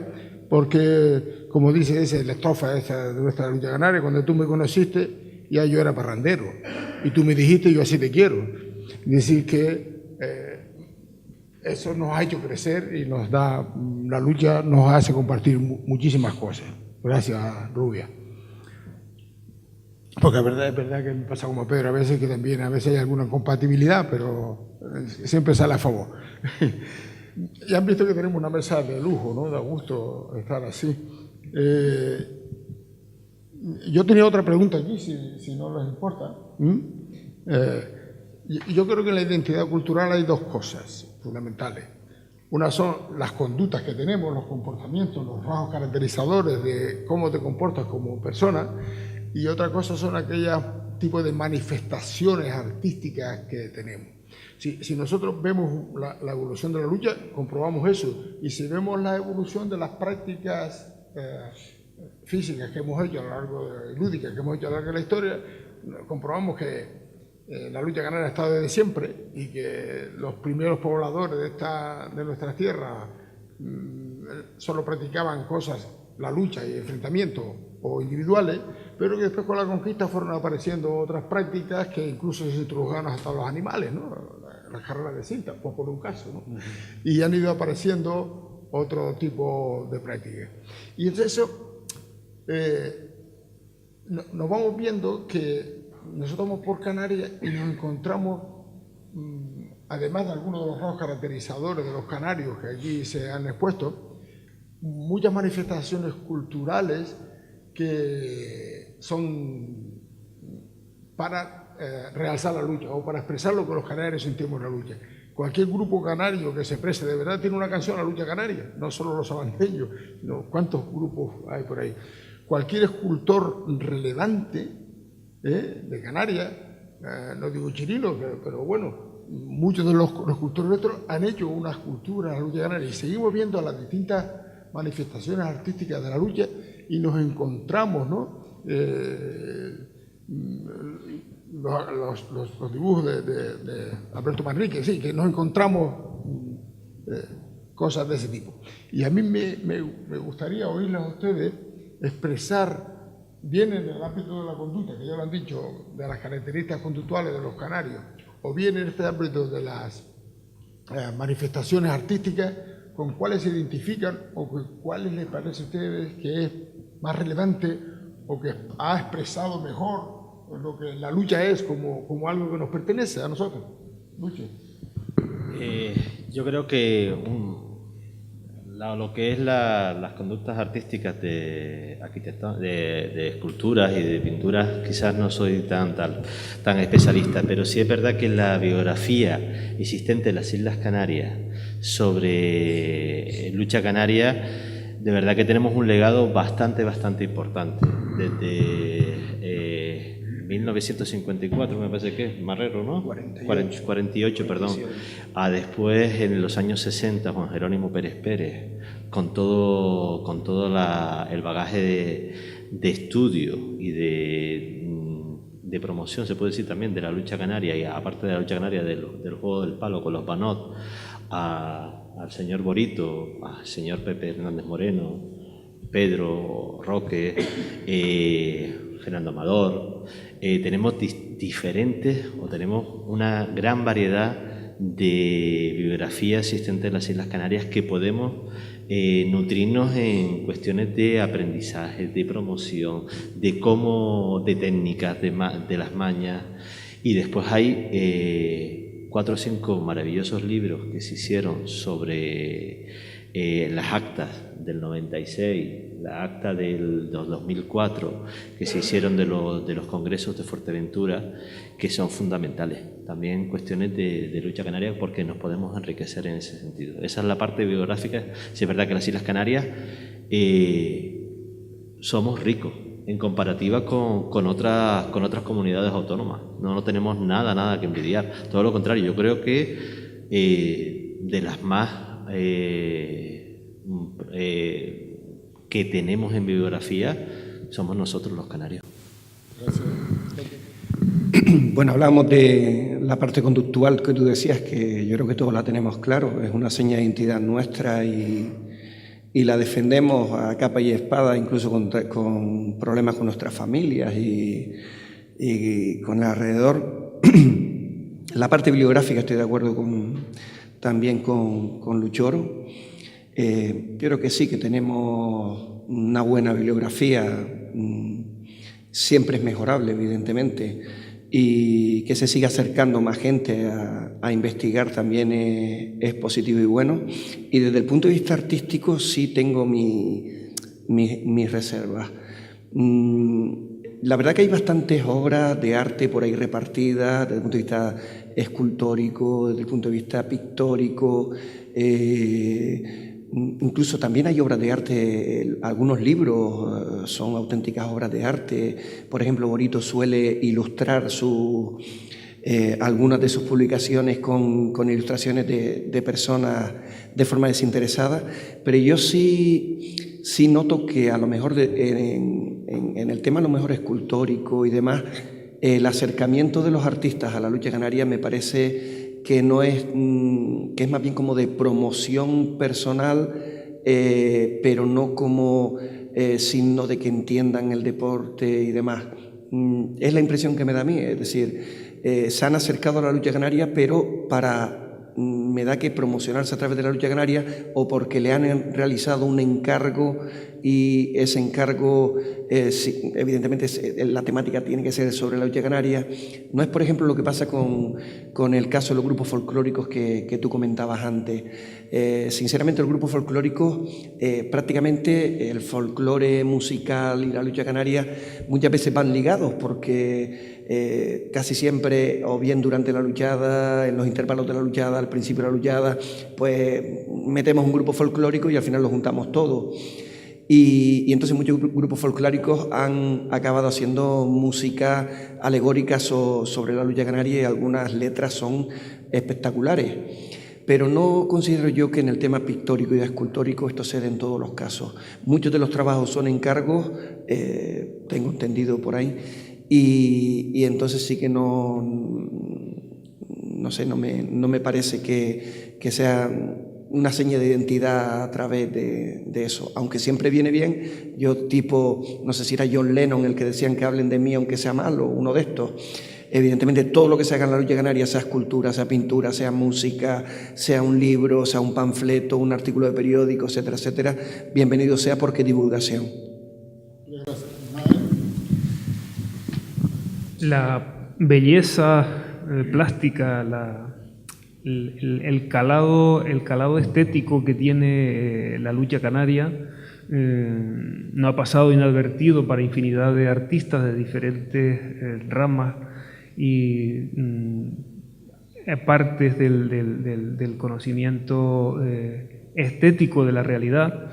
porque como dice la estrofa esa de nuestra lucha canaria: cuando tú me conociste ya yo era parrandero y tú me dijiste yo así te quiero. Es decir que eso nos ha hecho crecer y nos da, la lucha nos hace compartir muchísimas cosas. Gracias, Rubia. Porque es verdad que me pasa como Pedro a veces, que también a veces hay alguna incompatibilidad, pero siempre sale a favor. Ya han visto que tenemos una mesa de lujo, ¿no? Da gusto estar así. Yo tenía otra pregunta aquí, si no les importa. Yo creo que en la identidad cultural hay 2 cosas fundamentales. Una son las conductas que tenemos, los comportamientos, los rasgos caracterizadores de cómo te comportas como persona, y otra cosa son aquellos tipos de manifestaciones artísticas que tenemos. Si nosotros vemos la evolución de la lucha, comprobamos eso, y si vemos la evolución de las prácticas físicas que hemos hecho a lo largo de lúdicas que hemos hecho a lo largo de la historia, comprobamos que la lucha canaria ha estado desde siempre, y que los primeros pobladores de nuestras tierras solo practicaban cosas, la lucha y enfrentamientos o individuales, pero que después con la conquista fueron apareciendo otras prácticas que incluso se introdujeron hasta los animales, ¿no? Las carreras de cinta, por un caso, ¿no? Y han ido apareciendo otro tipo de prácticas. Y entonces eso, nos vamos viendo que nosotros vamos por Canarias y nos encontramos además de algunos de los rasgos caracterizadores de los canarios que allí se han expuesto, muchas manifestaciones culturales que son para realzar la lucha o para expresar lo que los canarios sentimos en la lucha. Cualquier grupo canario que se exprese de verdad tiene una canción a la lucha canaria, no solo los sabandeños, sino cuántos grupos hay por ahí. Cualquier escultor relevante de Canarias, no digo chirino, pero bueno, muchos de los escultores nuestros han hecho una escultura a la lucha canaria y seguimos viendo las distintas manifestaciones artísticas de la lucha y nos encontramos, ¿no? Los dibujos de Alberto Manrique, sí, que nos encontramos cosas de ese tipo. Y a mí me gustaría oírles a ustedes expresar, bien en el ámbito de la conducta, que ya lo han dicho, de las características conductuales de los canarios, o bien en este ámbito de las manifestaciones artísticas, con cuáles se identifican o cuáles les parece a ustedes que es más relevante o que ha expresado mejor lo que la lucha es como algo que nos pertenece a nosotros. Lucha.
Yo creo que lo que es las conductas artísticas de esculturas y de pinturas, quizás no soy tan especialista, pero sí es verdad que la biografía existente en las Islas Canarias sobre lucha canaria, de verdad que tenemos un legado bastante importante. Desde 1954, me parece que es Marrero, ¿no? 48, perdón. A después, en los años 60, Juan Jerónimo Pérez Pérez, con todo el bagaje de estudio y de promoción, se puede decir también, de la lucha canaria, y aparte de la lucha canaria del juego del palo con los Banot, al señor Borito, al señor Pepe Hernández Moreno, Pedro Roque, Fernando Amador. Tenemos tenemos una gran variedad de biografía existente en las Islas Canarias que podemos nutrirnos en cuestiones de aprendizaje, de promoción, de técnicas, de las mañas. Y después hay 4 o 5 maravillosos libros que se hicieron sobre las actas del 96, la acta del 2004, que se hicieron de los congresos de Fuerteventura, que son fundamentales. También cuestiones de lucha canaria, porque nos podemos enriquecer en ese sentido. Esa es la parte biográfica. Sí, es verdad que las Islas Canarias somos ricos en comparativa con otras comunidades autónomas. No tenemos nada que envidiar. Todo lo contrario, yo creo que de las más que tenemos en bibliografía somos nosotros los canarios.
Gracias.
Bueno, hablamos de la parte conductual que tú decías, que yo creo que todos la tenemos claro, es una seña de identidad nuestra y la defendemos a capa y espada, incluso con problemas con nuestras familias y con el alrededor. La parte bibliográfica estoy de acuerdo también con Luchoro. Yo creo que sí, que tenemos una buena bibliografía, siempre es mejorable, evidentemente, y que se siga acercando más gente a investigar también es positivo y bueno. Y desde el punto de vista artístico sí tengo mis reservas. La verdad que hay bastantes obras de arte por ahí repartidas, desde el punto de vista escultórico, desde el punto de vista pictórico, incluso también hay obras de arte, algunos libros son auténticas obras de arte. Por ejemplo, Borito suele ilustrar algunas de sus publicaciones con ilustraciones de personas de forma desinteresada, pero yo sí noto que a lo mejor en el tema a lo mejor escultórico y demás, el acercamiento de los artistas a la lucha canaria me parece que es más bien como de promoción personal, pero no como signo de que entiendan el deporte y demás. Es la impresión que me da a mí, es decir, se han acercado a la lucha canaria, pero para me da que promocionarse a través de la lucha canaria o porque le han realizado un encargo y ese encargo, evidentemente la temática tiene que ser sobre la lucha canaria. No es, por ejemplo, lo que pasa con el caso de los grupos folclóricos que tú comentabas antes. Sinceramente, los grupos folclóricos, prácticamente el folclore musical y la lucha canaria muchas veces van ligados porque casi siempre, o bien durante la luchada, en los intervalos de la luchada, al principio de la luchada, pues metemos un grupo folclórico y al final lo juntamos todo. Y entonces muchos grupos folclóricos han acabado haciendo música alegórica sobre la lucha canaria y algunas letras son espectaculares. Pero no considero yo que en el tema pictórico y escultórico esto se dé en todos los casos. Muchos de los trabajos son encargos, tengo entendido por ahí, y entonces sí que no me parece que sea una seña de identidad a través de eso, aunque siempre viene bien. Yo no sé si era John Lennon el que decían que hablen de mí aunque sea malo, uno de estos. Evidentemente todo lo que se haga en la lucha canaria, sea escultura, sea pintura, sea música, sea un libro, sea un panfleto, un artículo de periódico, etcétera, etcétera, bienvenido sea porque es divulgación.
La belleza plástica, el calado estético que tiene la lucha canaria no ha pasado inadvertido para infinidad de artistas de diferentes ramas y partes del conocimiento estético de la realidad,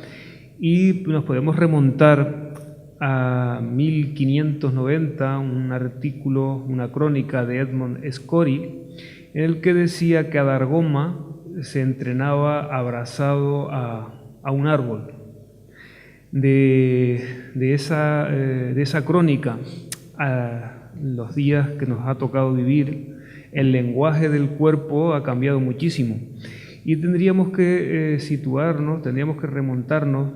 y nos podemos remontar a 1590, un artículo, una crónica de Edmund Scory, en el que decía que Adargoma se entrenaba abrazado a un árbol. De esa crónica a los días que nos ha tocado vivir, el lenguaje del cuerpo ha cambiado muchísimo y tendríamos que situarnos, tendríamos que remontarnos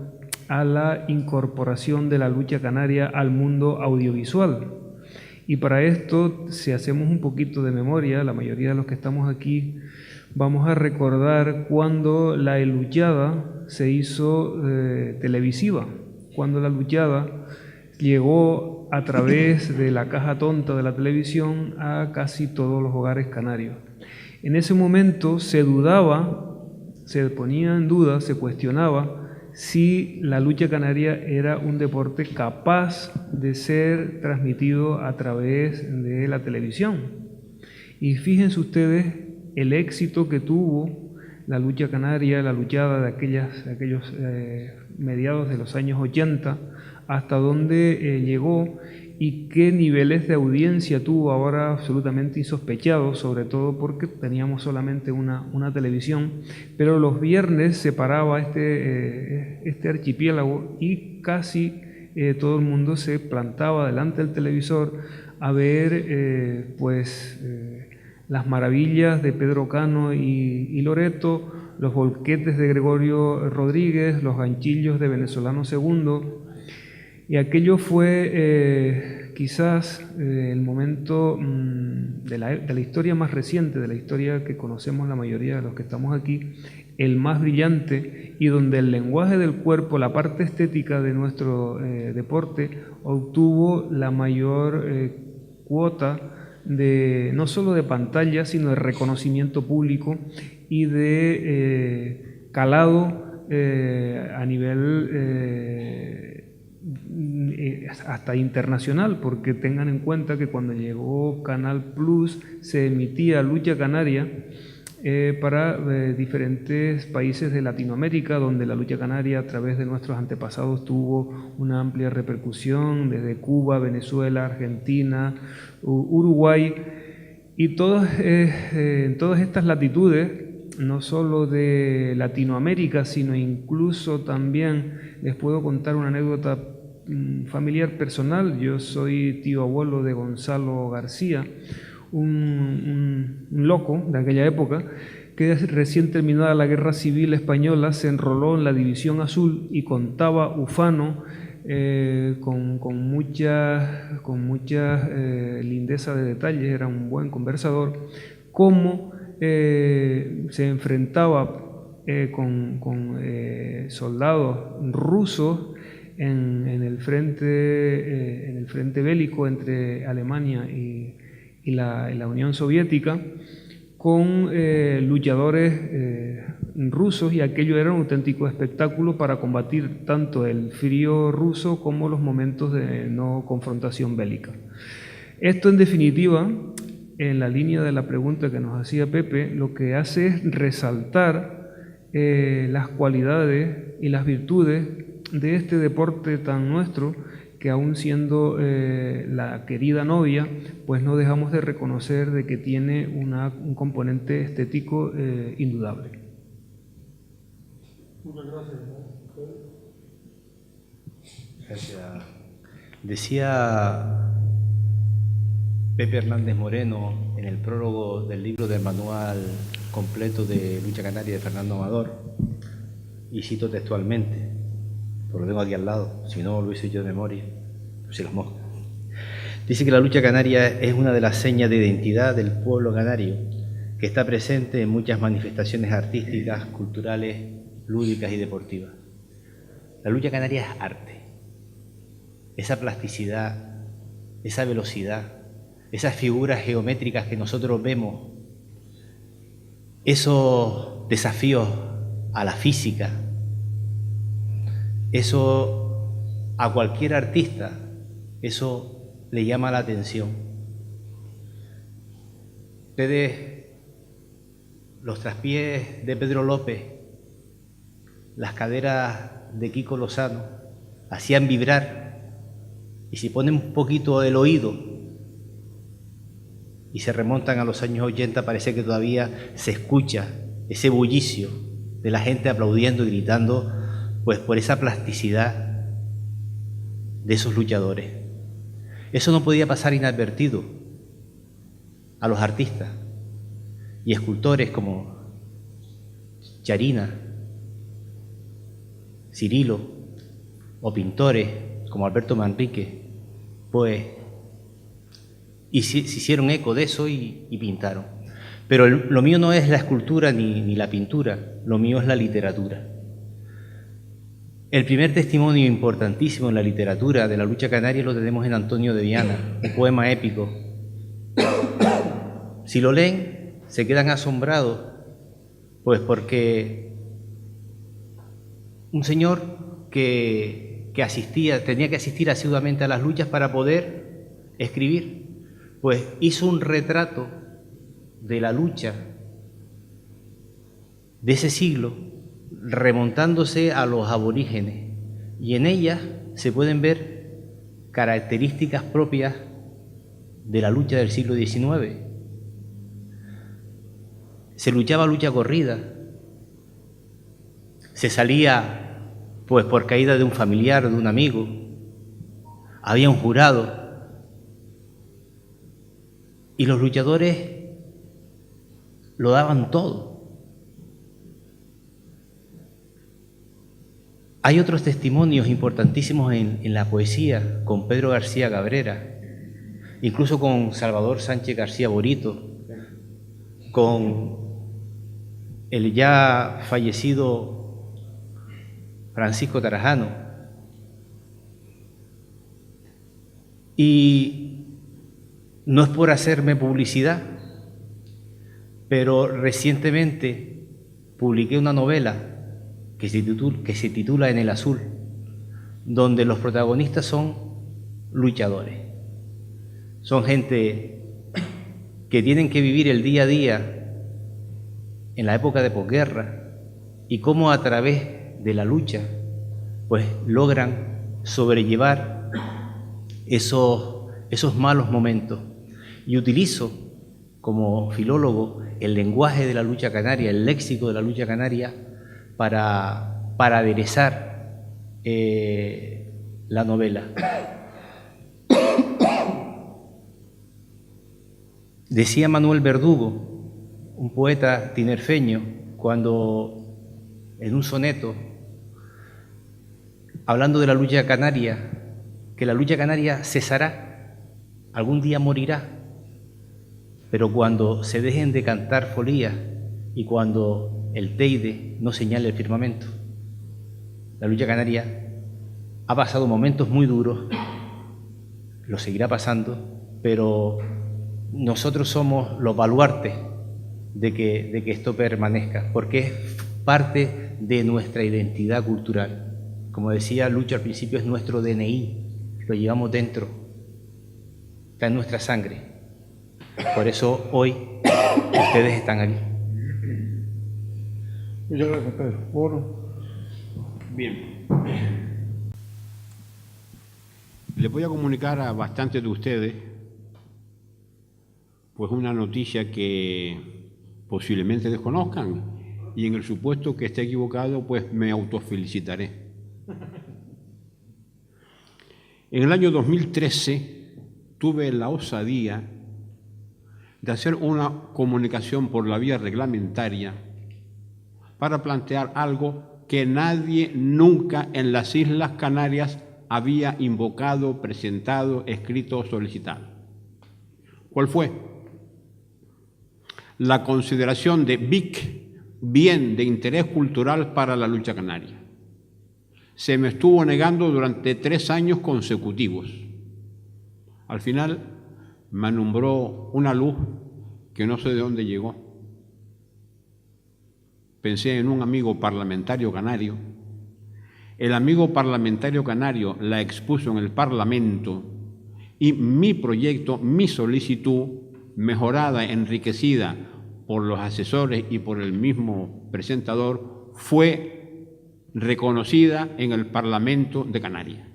a la incorporación de la lucha canaria al mundo audiovisual. Y para esto, si hacemos un poquito de memoria, la mayoría de los que estamos aquí, vamos a recordar cuando la luchada se hizo televisiva, cuando la luchada llegó a través de la caja tonta de la televisión a casi todos los hogares canarios. En ese momento se dudaba, se ponía en duda, se cuestionaba si la lucha canaria era un deporte capaz de ser transmitido a través de la televisión. Y fíjense ustedes el éxito que tuvo la lucha canaria, la luchada de aquellos mediados de los años 80, hasta dónde llegó y qué niveles de audiencia tuvo, ahora absolutamente insospechados, sobre todo porque teníamos solamente una televisión, pero los viernes se paraba este archipiélago y casi todo el mundo se plantaba delante del televisor a ver las maravillas de Pedro Cano y Loreto, los volquetes de Gregorio Rodríguez, los ganchillos de Venezolano II. Y aquello fue quizás el momento de la historia más reciente, de la historia que conocemos la mayoría de los que estamos aquí, el más brillante, y donde el lenguaje del cuerpo, la parte estética de nuestro deporte, obtuvo la mayor cuota no solo de pantalla, sino de reconocimiento público y de calado a nivel hasta internacional, porque tengan en cuenta que cuando llegó Canal Plus se emitía Lucha Canaria para diferentes países de Latinoamérica, donde la lucha canaria a través de nuestros antepasados tuvo una amplia repercusión, desde Cuba, Venezuela, Argentina, Uruguay, y en todas estas latitudes, no solo de Latinoamérica, sino incluso también les puedo contar una anécdota familiar personal. Yo soy tío abuelo de Gonzalo García, un loco de aquella época, que recién terminada la Guerra Civil Española se enroló en la División Azul y contaba ufano con mucha lindeza de detalles, era un buen conversador, cómo se enfrentaba con soldados rusos en el frente bélico entre Alemania y la Unión Soviética, con luchadores rusos, y aquello era un auténtico espectáculo para combatir tanto el frío ruso como los momentos de no confrontación bélica. Esto, en definitiva, en la línea de la pregunta que nos hacía Pepe, lo que hace es resaltar las cualidades y las virtudes de este deporte tan nuestro, que aún siendo la querida novia, pues no dejamos de reconocer de que tiene un componente estético indudable.
Muchas gracias.
Gracias. Decía Pepe Hernández Moreno en el prólogo del libro del manual completo de lucha canaria de Fernando Amador, y cito textualmente, pues lo tengo aquí al lado, si no lo hice yo de memoria, pues si los moscas. Dice que la lucha canaria es una de las señas de identidad del pueblo canario, que está presente en muchas manifestaciones artísticas, culturales, lúdicas y deportivas. La lucha canaria es arte. Esa plasticidad, esa velocidad, esas figuras geométricas que nosotros vemos, esos desafíos a la física, eso a cualquier artista, eso le llama la atención. Ustedes, los traspiés de Pedro López, las caderas de Kiko Lozano, hacían vibrar, y si ponen un poquito el oído y se remontan a los años 80, parece que todavía se escucha ese bullicio de la gente aplaudiendo y gritando, pues por esa plasticidad de esos luchadores. Eso no podía pasar inadvertido a los artistas y escultores como Charina, Cirilo, o pintores como Alberto Manrique, pues se hicieron eco de eso y pintaron. Pero lo mío no es la escultura ni la pintura, lo mío es la literatura. El primer testimonio importantísimo en la literatura de la lucha canaria lo tenemos en Antonio de Viana, un poema épico. Si lo leen, se quedan asombrados, pues porque un señor que tenía que asistir asiduamente a las luchas para poder escribir, pues hizo un retrato de la lucha de ese siglo, remontándose a los aborígenes, y en ella se pueden ver características propias de la lucha del siglo XIX. Se luchaba lucha corrida, se salía pues por caída de un familiar, de un amigo, había un jurado, y los luchadores lo daban todo. Hay otros testimonios importantísimos en la poesía, con Pedro García Cabrera, incluso con Salvador Sánchez García Borito, con el ya fallecido Francisco Tarajano. Y no es por hacerme publicidad, pero recientemente publiqué una novela que se titula En el Azul, donde los protagonistas son luchadores. Son gente que tienen que vivir el día a día en la época de posguerra, y cómo a través de la lucha pues logran sobrellevar esos malos momentos. Y utilizo como filólogo el lenguaje de la lucha canaria, el léxico de la lucha canaria, para aderezar la novela. Decía Manuel Verdugo, un poeta tinerfeño, cuando en un soneto, hablando de la lucha canaria, que la lucha canaria cesará, algún día morirá, pero cuando se dejen de cantar folías y cuando el Teide no señale el firmamento. La lucha canaria ha pasado momentos muy duros, lo seguirá pasando, pero nosotros somos los baluartes de que esto permanezca, porque es parte de nuestra identidad cultural. Como decía Lucho al principio, es nuestro DNI, lo llevamos dentro, está en nuestra sangre. Por eso hoy ustedes están aquí.
Muchas gracias, Pedro.
Bien. Les voy a comunicar a bastantes de ustedes pues una noticia que posiblemente desconozcan, y en el supuesto que esté equivocado, pues me autofelicitaré. En el año 2013 tuve la osadía de hacer una comunicación por la vía reglamentaria para plantear algo que nadie nunca en las Islas Canarias había invocado, presentado, escrito o solicitado. ¿Cuál fue? La consideración de BIC, bien de interés cultural para la lucha canaria. Se me estuvo negando durante 3 años consecutivos. Al final me alumbró una luz que no sé de dónde llegó. Pensé en un amigo parlamentario canario. El amigo parlamentario canario la expuso en el Parlamento y mi proyecto, mi solicitud, mejorada, enriquecida por los asesores y por el mismo presentador, fue reconocida en el Parlamento de Canarias.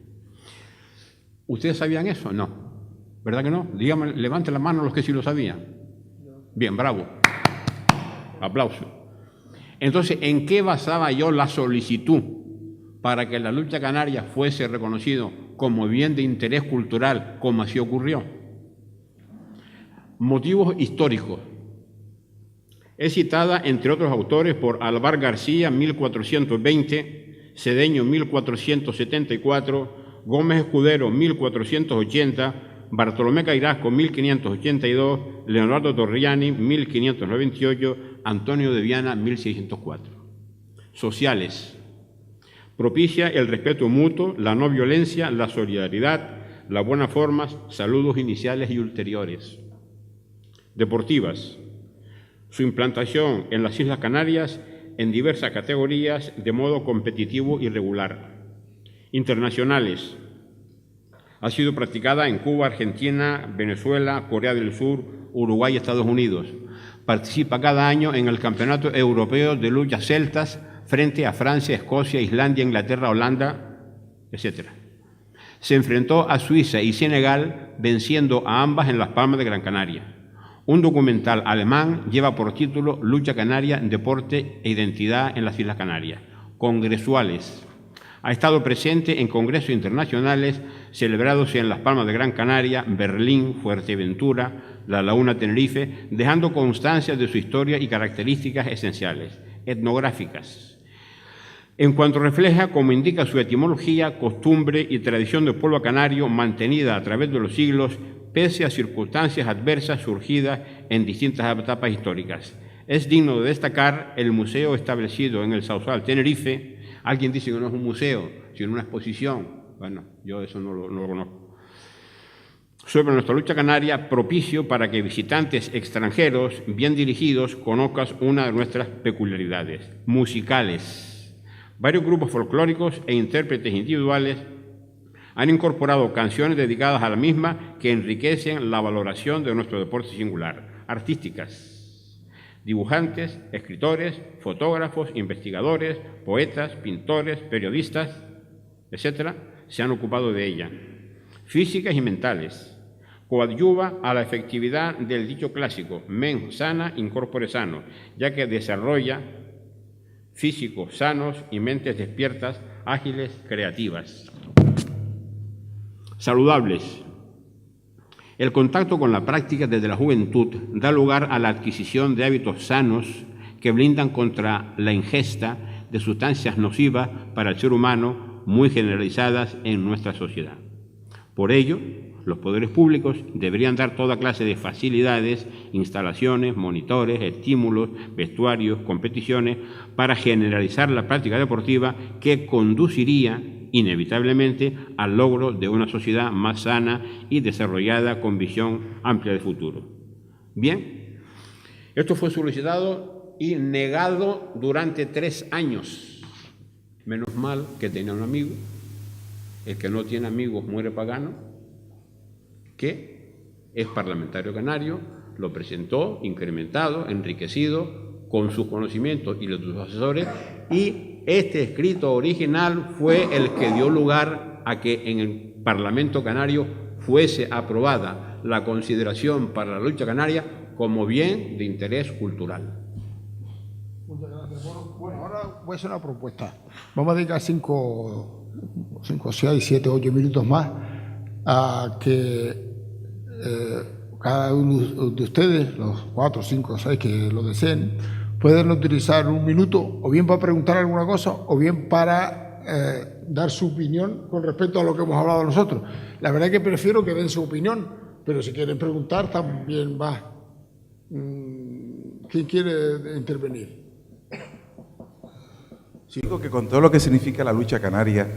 ¿Ustedes sabían eso? No. ¿Verdad que no? Díganme, levanten la mano los que sí lo sabían. Bien, bravo. Aplauso. Entonces, ¿en qué basaba yo la solicitud para que la lucha canaria fuese reconocido como bien de interés cultural, como así ocurrió? Motivos históricos. Es citada, entre otros autores, por Alvar García, 1420, Cedeño, 1474, Gómez Escudero, 1480, Bartolomé Cairasco, 1582, Leonardo Torriani, 1598, Antonio de Viana, 1604. Sociales. Propicia el respeto mutuo, la no violencia, la solidaridad, las buenas formas, saludos iniciales y ulteriores. Deportivas. Su implantación en las Islas Canarias en diversas categorías de modo competitivo y regular. Internacionales. Ha sido practicada en Cuba, Argentina, Venezuela, Corea del Sur, Uruguay y Estados Unidos. Participa cada año en el Campeonato Europeo de Luchas Celtas frente a Francia, Escocia, Islandia, Inglaterra, Holanda, etc. Se enfrentó a Suiza y Senegal, venciendo a ambas en Las Palmas de Gran Canaria. Un documental alemán lleva por título Lucha Canaria, Deporte e Identidad en las Islas Canarias. Congresuales. Ha estado presente en congresos internacionales celebrados en Las Palmas de Gran Canaria, Berlín, Fuerteventura, La Laguna, Tenerife, dejando constancia de su historia y características esenciales, etnográficas. En cuanto refleja, como indica su etimología, costumbre y tradición del pueblo canario mantenida a través de los siglos, pese a circunstancias adversas surgidas en distintas etapas históricas. Es digno de destacar el museo establecido en el Sausal, Tenerife. Alguien dice que no es un museo, sino una exposición. Bueno, yo eso no lo conozco. Sobre nuestra lucha canaria, propicio para que visitantes extranjeros bien dirigidos conozcan una de nuestras peculiaridades musicales. Varios grupos folclóricos e intérpretes individuales han incorporado canciones dedicadas a la misma que enriquecen la valoración de nuestro deporte singular. Artísticas. Dibujantes, escritores, fotógrafos, investigadores, poetas, pintores, periodistas, etc., se han ocupado de ella. Físicas y mentales. Coadyuva a la efectividad del dicho clásico, mens sana in corpore sano, ya que desarrolla físicos sanos y mentes despiertas, ágiles, creativas. Saludables. El contacto con la práctica desde la juventud da lugar a la adquisición de hábitos sanos que blindan contra la ingesta de sustancias nocivas para el ser humano muy generalizadas en nuestra sociedad. Por ello, los poderes públicos deberían dar toda clase de facilidades, instalaciones, monitores, estímulos, vestuarios, competiciones, para generalizar la práctica deportiva que conduciría inevitablemente al logro de una sociedad más sana y desarrollada con visión amplia de futuro. Bien, esto fue solicitado y negado durante 3 años. Menos mal que tenía un amigo. El que no tiene amigos muere pagano, que es parlamentario canario, lo presentó, incrementado, enriquecido, con sus conocimientos y los de sus asesores, y este escrito original fue el que dio lugar a que en el Parlamento canario fuese aprobada la consideración para la lucha canaria como bien de interés cultural.
Muchas gracias. Bueno, ahora voy a hacer una propuesta. Vamos a dedicar 5, 6, 7, 8 minutos más a que cada uno de ustedes, los 4, 5, 6 que lo deseen, pueden utilizar 1 minuto o bien para preguntar alguna cosa o bien para dar su opinión con respecto a lo que hemos hablado nosotros. La verdad es que prefiero que den su opinión, pero si quieren preguntar también va. ¿Quién quiere intervenir?
Sí, digo que con todo lo que significa la lucha canaria,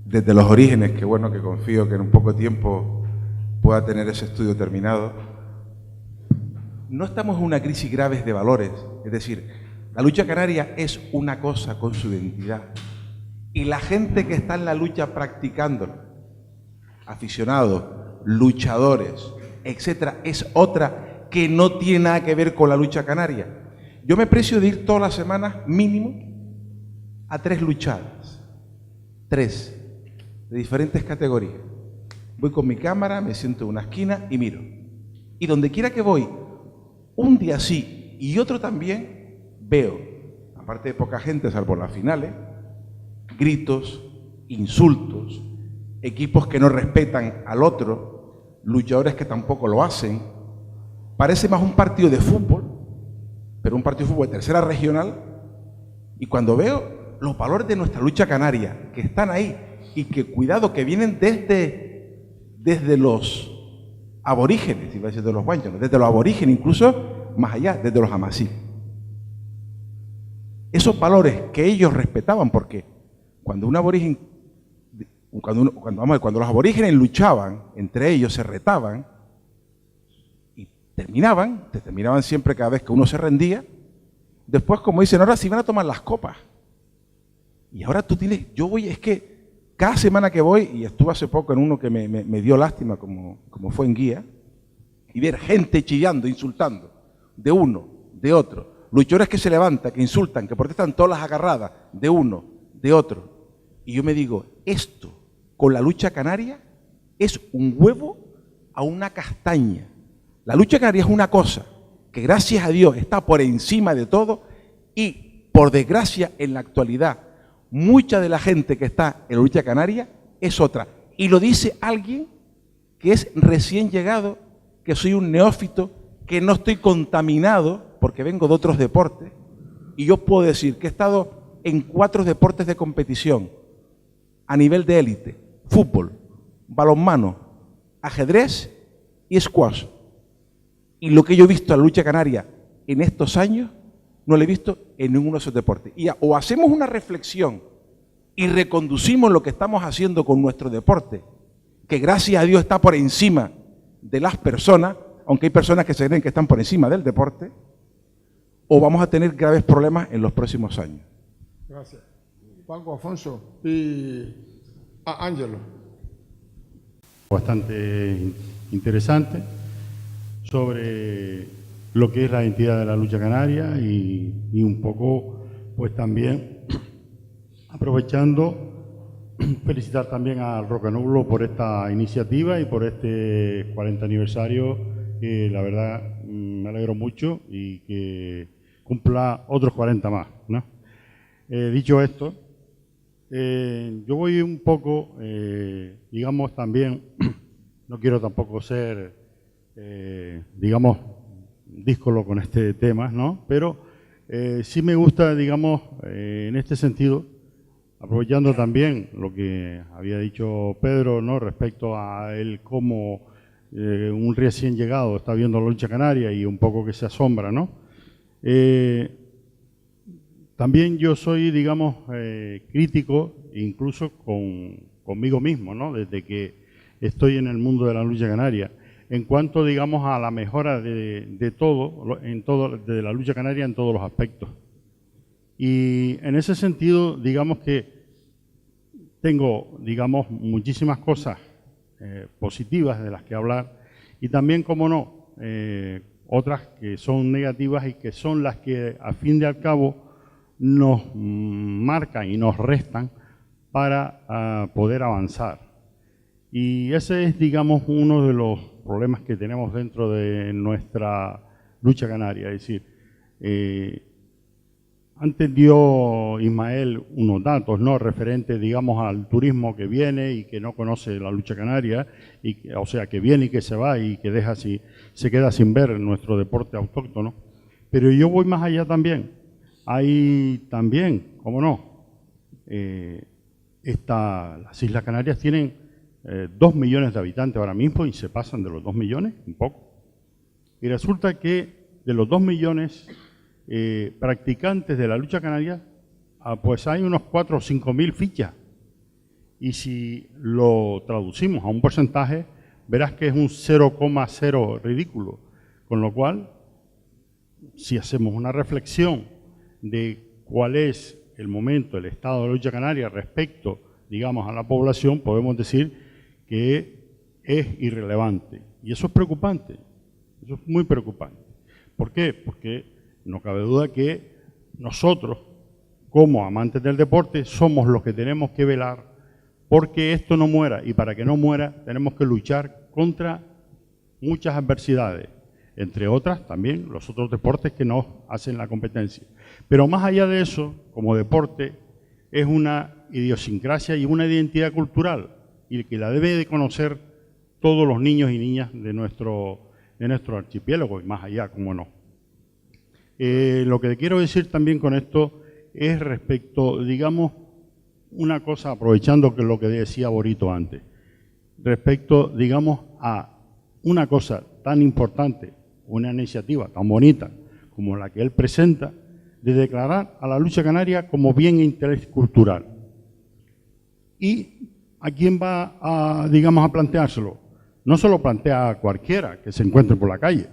desde los orígenes, que bueno, que confío que en un poco tiempo pueda tener ese estudio terminado, no estamos en una crisis grave de valores. Es decir, la lucha canaria es una cosa con su identidad. Y la gente que está en la lucha practicándola, aficionados, luchadores, etcétera, es otra que no tiene nada que ver con la lucha canaria. Yo me precio de ir todas las semanas mínimo a 3 luchadas, 3, de diferentes categorías. Voy con mi cámara, me siento en una esquina y miro. Y donde quiera que voy, un día sí y otro también, veo, aparte de poca gente, salvo las finales, gritos, insultos, equipos que no respetan al otro, luchadores que tampoco lo hacen. Parece más un partido de fútbol, pero un partido de fútbol de tercera regional, y cuando veo los valores de nuestra lucha canaria, que están ahí, y que, cuidado, que vienen desde los aborígenes, iba a decir de los guanchanos, desde los aborígenes, incluso más allá, desde los amasí. Esos valores que ellos respetaban, porque cuando un aborigen, cuando los aborígenes luchaban, entre ellos se retaban, terminaban siempre cada vez que uno se rendía. Después, como dicen, ahora sí van a tomar las copas. Y ahora tú tienes, yo voy, es que cada semana que voy, y estuve hace poco en uno que me dio lástima, como fue en Guía, y ver gente chillando, insultando, de uno, de otro, luchadores que se levantan, que insultan, que protestan todas las agarradas, de uno, de otro. Y yo me digo, esto, con la lucha canaria, es un huevo a una castaña. La lucha canaria es una cosa que, gracias a Dios, está por encima de todo, y, por desgracia, en la actualidad, mucha de la gente que está en la lucha canaria es otra. Y lo dice alguien que es recién llegado, que soy un neófito, que no estoy contaminado porque vengo de otros deportes. Y yo puedo decir que he estado en 4 deportes de competición a nivel de élite: fútbol, balonmano, ajedrez y squash. Y lo que yo he visto en la lucha canaria en estos años, no lo he visto en ninguno de esos deportes. Y o hacemos una reflexión y reconducimos lo que estamos haciendo con nuestro deporte, que gracias a Dios está por encima de las personas, aunque hay personas que se creen que están por encima del deporte, o vamos a tener graves problemas en los próximos años.
Gracias. Paco, Afonso y Ángelo.
Bastante interesante sobre lo que es la entidad de la lucha canaria y un poco, pues también, aprovechando, felicitar también al Rocanublo por esta iniciativa y por este 40 aniversario, que la verdad me alegro mucho y que cumpla otros 40 más, ¿no? Dicho esto, yo voy un poco, digamos también, no quiero tampoco ser, digamos, díscolo con este tema, ¿no? Pero sí me gusta, digamos, en este sentido, aprovechando también lo que había dicho Pedro, ¿no?, respecto a él como un recién llegado está viendo la lucha canaria y un poco que se asombra, ¿no? También yo soy, digamos, crítico incluso conmigo mismo, ¿no?, desde que estoy en el mundo de la lucha canaria, en cuanto, digamos, a la mejora de todo, de la lucha canaria en todos los aspectos. Y en ese sentido, digamos que tengo, digamos, muchísimas cosas positivas de las que hablar y también, como no, otras que son negativas y que son las que, a fin de al cabo, nos marcan y nos restan para poder avanzar. Y ese es, digamos, uno de los problemas que tenemos dentro de nuestra lucha canaria. Es decir, antes dio Ismael unos datos, ¿no?, referentes, digamos, al turismo que viene y que no conoce la lucha canaria, y, o sea, que viene y que se va y que se queda sin ver nuestro deporte autóctono. Pero yo voy más allá también. Hay también, cómo no, las Islas Canarias tienen 2 millones de habitantes ahora mismo y se pasan de los 2 millones, un poco. Y resulta que de los 2 millones practicantes de la lucha canaria, pues hay unos 4 o 5 mil fichas. Y si lo traducimos a un porcentaje, verás que es un 0,0 ridículo. Con lo cual, si hacemos una reflexión de cuál es el momento, el estado de la lucha canaria respecto, digamos, a la población, podemos decir que es irrelevante. Y eso es preocupante, eso es muy preocupante. ¿Por qué? Porque no cabe duda que nosotros, como amantes del deporte, somos los que tenemos que velar porque esto no muera, y para que no muera tenemos que luchar contra muchas adversidades, entre otras también los otros deportes que nos hacen la competencia. Pero más allá de eso, como deporte, es una idiosincrasia y una identidad cultural, y que la debe de conocer todos los niños y niñas de nuestro archipiélago, y más allá, como no. Lo que quiero decir también con esto es respecto, digamos, una cosa, aprovechando que lo que decía Borito antes, respecto, digamos, a una cosa tan importante, una iniciativa tan bonita como la que él presenta, de declarar a la lucha canaria como bien de interés cultural. ¿Y a quién va a, digamos, a planteárselo? No se lo plantea a cualquiera que se encuentre por la calle,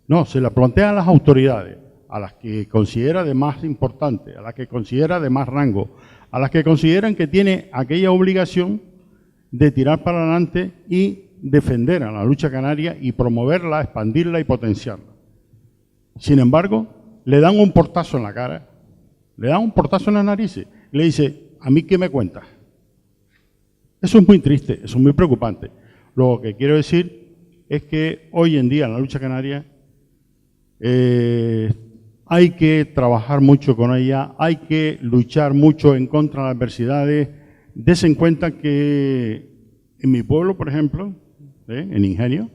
no, se la plantea a las autoridades, a las que considera de más importante, a las que considera de más rango, a las que consideran que tiene aquella obligación de tirar para adelante y defender a la lucha canaria y promoverla, expandirla y potenciarla. Sin embargo, le dan un portazo en la cara, le dan un portazo en las narices y le dice, ¿a mí qué me cuentas? Eso es muy triste, eso es muy preocupante. Lo que quiero decir es que hoy en día en la lucha canaria hay que trabajar mucho con ella, hay que luchar mucho en contra de las adversidades. Desen cuenta que en mi pueblo, por ejemplo, en Ingenio,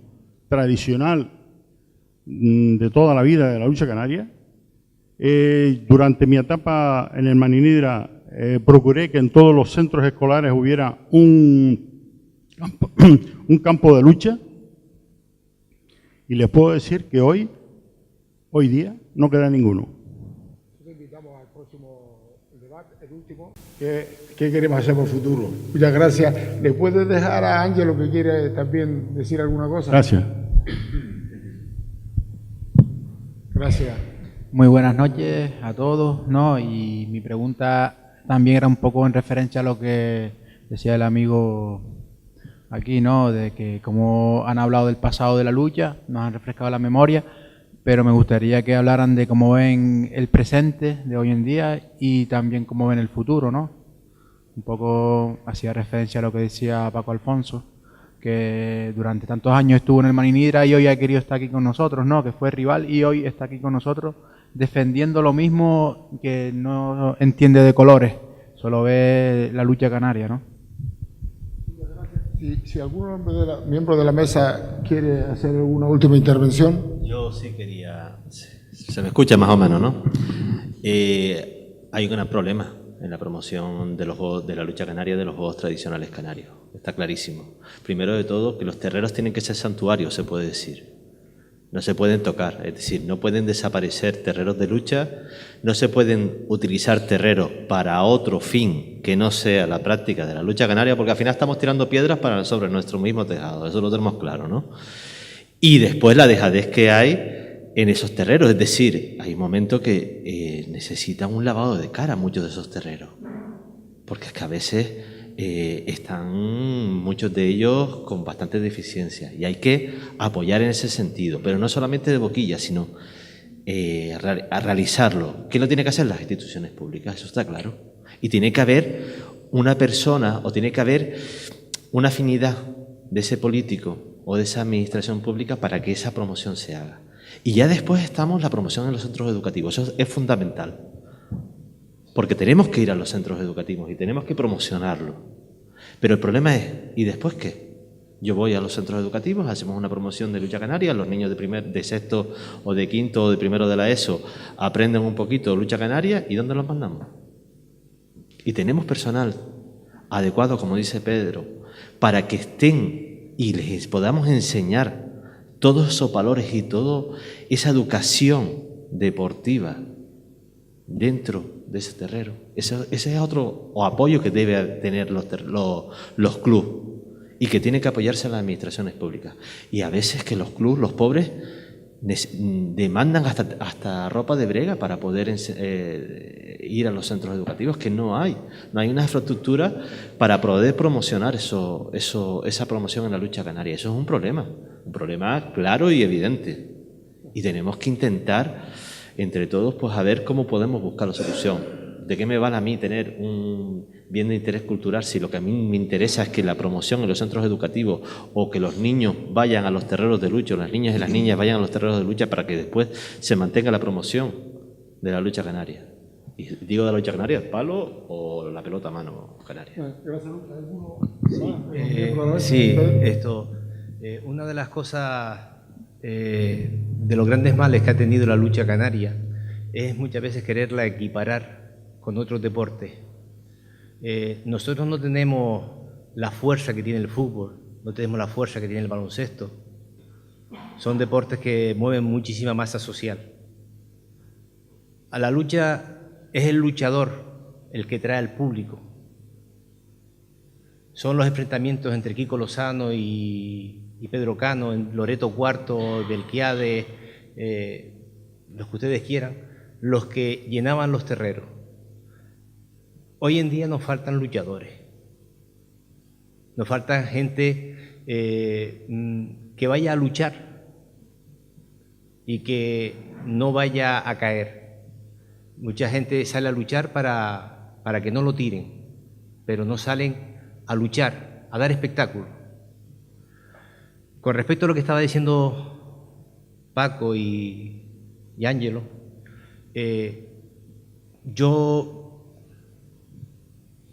tradicional de toda la vida de la lucha canaria, durante mi etapa en el Maninidra procuré que en todos los centros escolares hubiera un campo de lucha, y les puedo decir que hoy día no queda ninguno.
Invitamos al próximo debate, el último. ¿Qué queremos hacer por el futuro? Muchas gracias. ¿Le puedes dejar a Ángel lo que quiere también decir alguna cosa?
Gracias.
Gracias.
Muy buenas noches a todos, ¿no? Y mi pregunta también era un poco en referencia a lo que decía el amigo aquí, ¿no? De que como han hablado del pasado de la lucha, nos han refrescado la memoria, pero me gustaría que hablaran de cómo ven el presente de hoy en día y también cómo ven el futuro, ¿no? Un poco hacía referencia a lo que decía Paco Alfonso, que durante tantos años estuvo en el Maninidra y hoy ha querido estar aquí con nosotros, ¿no? Que fue rival y hoy está aquí con nosotros defendiendo lo mismo, que no entiende de colores, solo ve la lucha canaria, ¿no?
Si algún miembro de la mesa quiere hacer alguna última intervención.
Yo sí quería... Se me escucha más o menos, ¿no? Hay un gran problema. en la promoción de los juegos, de la lucha canaria, de los juegos tradicionales canarios. Está clarísimo. Primero de todo, que los terreros tienen que ser santuarios, se puede decir. No se pueden tocar, es decir, no pueden desaparecer terreros de lucha, no se pueden utilizar terreros para otro fin que no sea la práctica de la lucha canaria, porque al final estamos tirando piedras sobre nuestro mismo tejado, eso lo tenemos claro, ¿no? Y después la dejadez que hay en esos terreros, es decir, hay momentos que necesitan un lavado de cara muchos de esos terreros, porque es que a veces están muchos de ellos con bastante deficiencia y hay que apoyar en ese sentido, pero no solamente de boquilla, sino a realizarlo. ¿Quién lo tiene que hacer? Las instituciones públicas, eso está claro. Y tiene que haber una persona o tiene que haber una afinidad de ese político o de esa administración pública para que esa promoción se haga. Y ya después estamos la promoción en los centros educativos, eso es fundamental. Porque tenemos que ir a los centros educativos y tenemos que promocionarlo. Pero el problema es, ¿y después qué? Yo voy a los centros educativos, hacemos una promoción de lucha canaria, los niños de sexto o de quinto o de primero de la ESO aprenden un poquito de lucha canaria, ¿y dónde los mandamos? Y tenemos personal adecuado, como dice Pedro, para que estén y les podamos enseñar todos esos valores y toda esa educación deportiva dentro de ese terreno. Ese es otro apoyo que deben tener los clubes y que tiene que apoyarse a las administraciones públicas. Y a veces que los clubes, los pobres, demandan hasta ropa de brega para poder ir a los centros educativos, que no hay una infraestructura para poder promocionar esa promoción en la lucha canaria. Eso es un problema claro y evidente. Y tenemos que intentar entre todos, pues a ver cómo podemos buscar la solución. ¿De qué me vale a mí tener un bien de interés cultural si lo que a mí me interesa es que la promoción en los centros educativos o que los niños vayan a los terreros de lucha, o las niñas y las niñas vayan a los terreros de lucha para que después se mantenga la promoción de la lucha canaria? Y digo de la lucha canaria, el palo o la pelota a mano canaria.
Una de las cosas, de los grandes males que ha tenido la lucha canaria es muchas veces quererla equiparar con otros deportes. Nosotros no tenemos la fuerza que tiene el fútbol, no tenemos la fuerza que tiene el baloncesto. Son deportes que mueven muchísima masa social. A la lucha es el luchador el que trae al público. Son los enfrentamientos entre Kiko Lozano y Pedro Cano, en Loreto Cuarto, Belquiade, los que ustedes quieran, los que llenaban los terreros. Hoy en día nos faltan luchadores, nos falta gente que vaya a luchar y que no vaya a caer. Mucha gente sale a luchar para que no lo tiren, pero no salen a luchar, a dar espectáculo. Con respecto a lo que estaba diciendo Paco y Ángelo, yo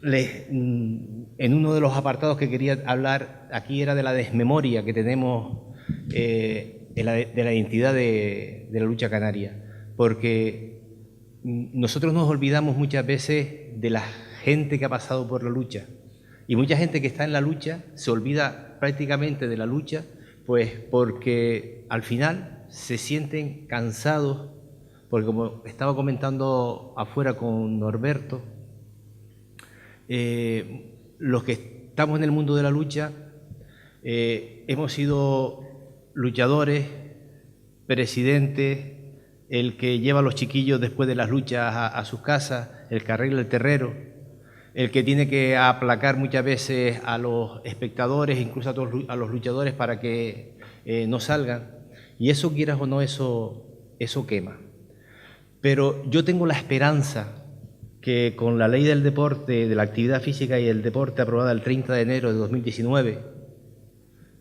en uno de los apartados que quería hablar aquí era de la desmemoria que tenemos de la identidad de la lucha canaria, porque nosotros nos olvidamos muchas veces de la gente que ha pasado por la lucha, y mucha gente que está en la lucha se olvida prácticamente de la lucha, pues porque al final se sienten cansados, porque como estaba comentando afuera con Norberto, los que estamos en el mundo de la lucha hemos sido luchadores, presidentes, el que lleva a los chiquillos después de las luchas a sus casas, el que arregla el terrero, el que tiene que aplacar muchas veces a los espectadores, incluso a los luchadores para que no salgan. Y eso, quieras o no, eso quema. Pero yo tengo la esperanza que con la ley del deporte, de la actividad física y el deporte aprobada el 30 de enero de 2019,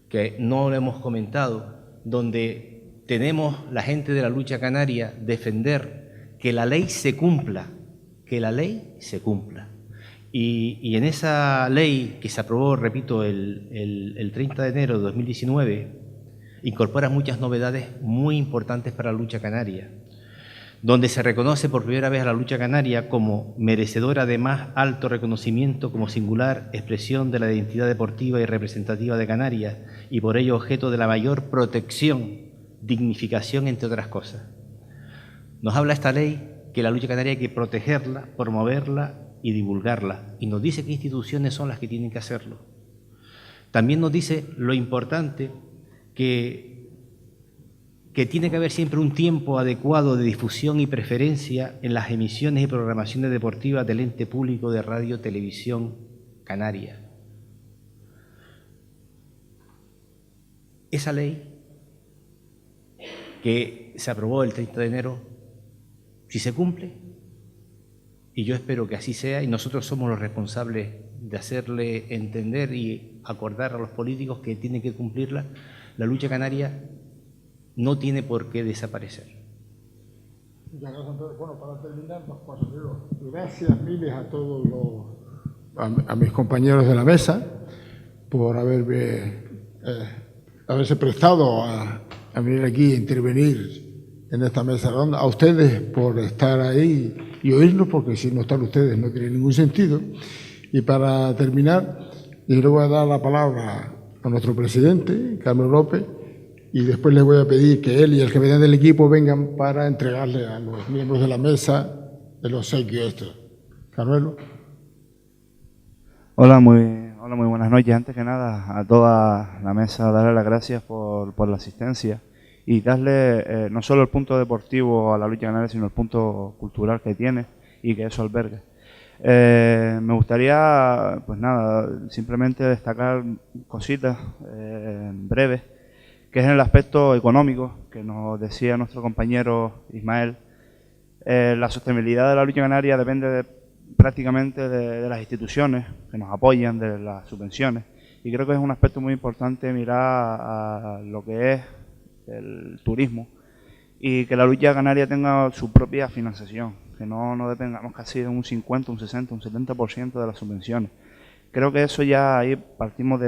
que no lo hemos comentado, donde tenemos la gente de la lucha canaria defender que la ley se cumpla, que la ley se cumpla. Y en esa ley que se aprobó, repito, el 30 de enero de 2019, incorpora muchas novedades muy importantes para la lucha canaria. donde se reconoce por primera vez a la lucha canaria como merecedora de más alto reconocimiento como singular expresión de la identidad deportiva y representativa de Canarias y por ello objeto de la mayor protección, dignificación, entre otras cosas. Nos habla esta ley que la lucha canaria hay que protegerla, promoverla y divulgarla, y nos dice qué instituciones son las que tienen que hacerlo. También nos dice lo importante que tiene que haber siempre un tiempo adecuado de difusión y preferencia en las emisiones y programaciones deportivas del ente público de radio televisión canaria. Esa ley que se aprobó el 30 de enero, si se cumple, y yo espero que así sea, y nosotros somos los responsables de hacerle entender y acordar a los políticos que tienen que cumplirla, la lucha canaria no tiene por qué desaparecer.
Muchas gracias, Antonio. Bueno, para terminar, dos cosas. Gracias miles a todos a mis compañeros de la mesa por haberse prestado a venir aquí a intervenir en esta mesa redonda. A ustedes por estar ahí y oírnos, porque si no están ustedes no tiene ningún sentido. Y para terminar, yo le voy a dar la palabra a nuestro presidente, Carmelo López, y después les voy a pedir que él y el capitán del equipo vengan para entregarle a los miembros de la mesa el obsequio este. Carmelo.
Hola, muy buenas noches. Antes que nada, a toda la mesa, darle las gracias por la asistencia y darle no solo el punto deportivo a la lucha canaria, sino el punto cultural que tiene y que eso alberga. Me gustaría, pues nada, simplemente destacar cositas breves, que es en el aspecto económico, que nos decía nuestro compañero Ismael. La sostenibilidad de la lucha canaria depende prácticamente de las instituciones que nos apoyan, de las subvenciones, y creo que es un aspecto muy importante mirar a lo que es el turismo y que la lucha canaria tenga su propia financiación, que no dependamos casi de un 50, un 60, un 70% de las subvenciones. Creo que eso ya ahí partimos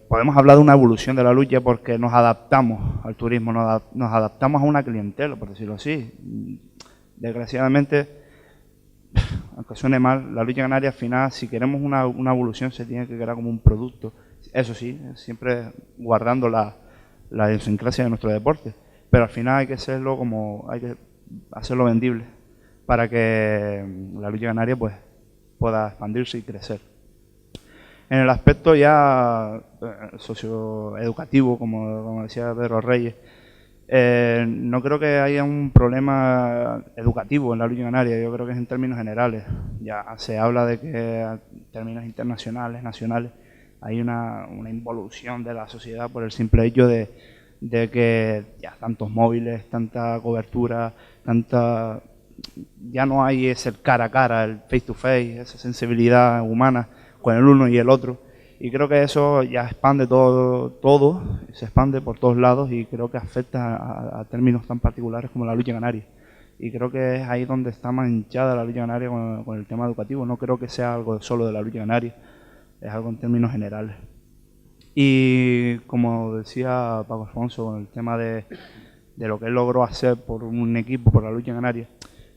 podemos hablar de una evolución de la lucha porque nos adaptamos al turismo, nos adaptamos a una clientela, por decirlo así. Desgraciadamente, aunque suene mal, la lucha canaria al final, si queremos una evolución, se tiene que crear como un producto. Eso sí, siempre guardando la idiosincrasia de nuestro deporte, pero al final hay que hacerlo vendible para que la lucha canaria pues pueda expandirse y crecer. En el aspecto ya socioeducativo, como decía Pedro Reyes, no creo que haya un problema educativo en la lucha canaria. Yo creo que es en términos generales. Ya se habla de que en términos internacionales, nacionales, hay una involución de la sociedad por el simple hecho de que ya tantos móviles, tanta cobertura, ya no hay ese cara a cara, el face to face, esa sensibilidad humana con el uno y el otro, y creo que eso ya expande todo, se expande por todos lados y creo que afecta a términos tan particulares como la lucha canaria, y creo que es ahí donde está manchada la lucha canaria con el tema educativo. No creo que sea algo solo de la lucha canaria, es algo en términos generales. Y como decía Paco Alfonso, con el tema de lo que él logró hacer por un equipo, por la lucha canaria,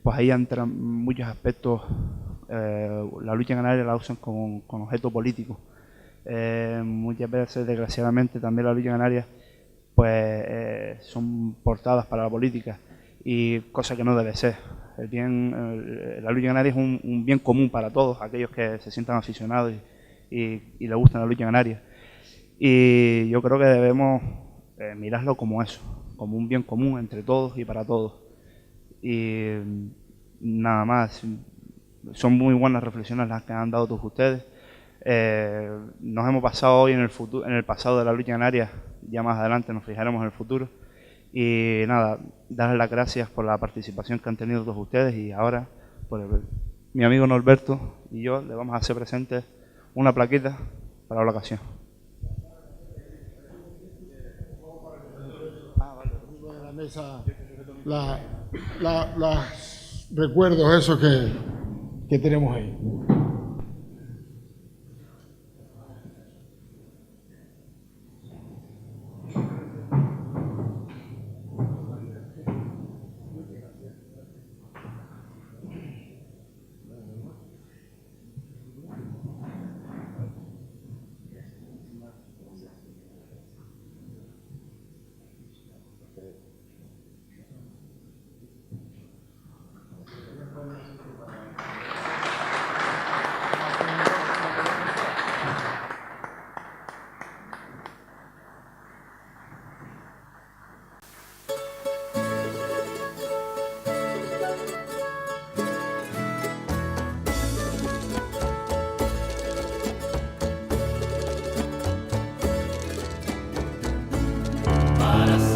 pues ahí entran muchos aspectos. La lucha canaria la usan con objeto político. Muchas veces, desgraciadamente, también la lucha canaria pues son portadas para la política, y cosa que no debe ser. La lucha canaria es un bien común para todos aquellos que se sientan aficionados y les gusta la lucha canaria. Y yo creo que debemos mirarlo como eso, como un bien común entre todos y para todos. Y nada más. Son muy buenas reflexiones las que han dado todos ustedes. Nos hemos pasado hoy en el pasado de la lucha canaria, ya más adelante nos fijaremos en el futuro. Y nada, darles las gracias por la participación que han tenido todos ustedes, y ahora mi amigo Norberto y yo le vamos a hacer presentes una plaquita para la ocasión.
De la mesa, los recuerdos esos que tenemos ahí.
para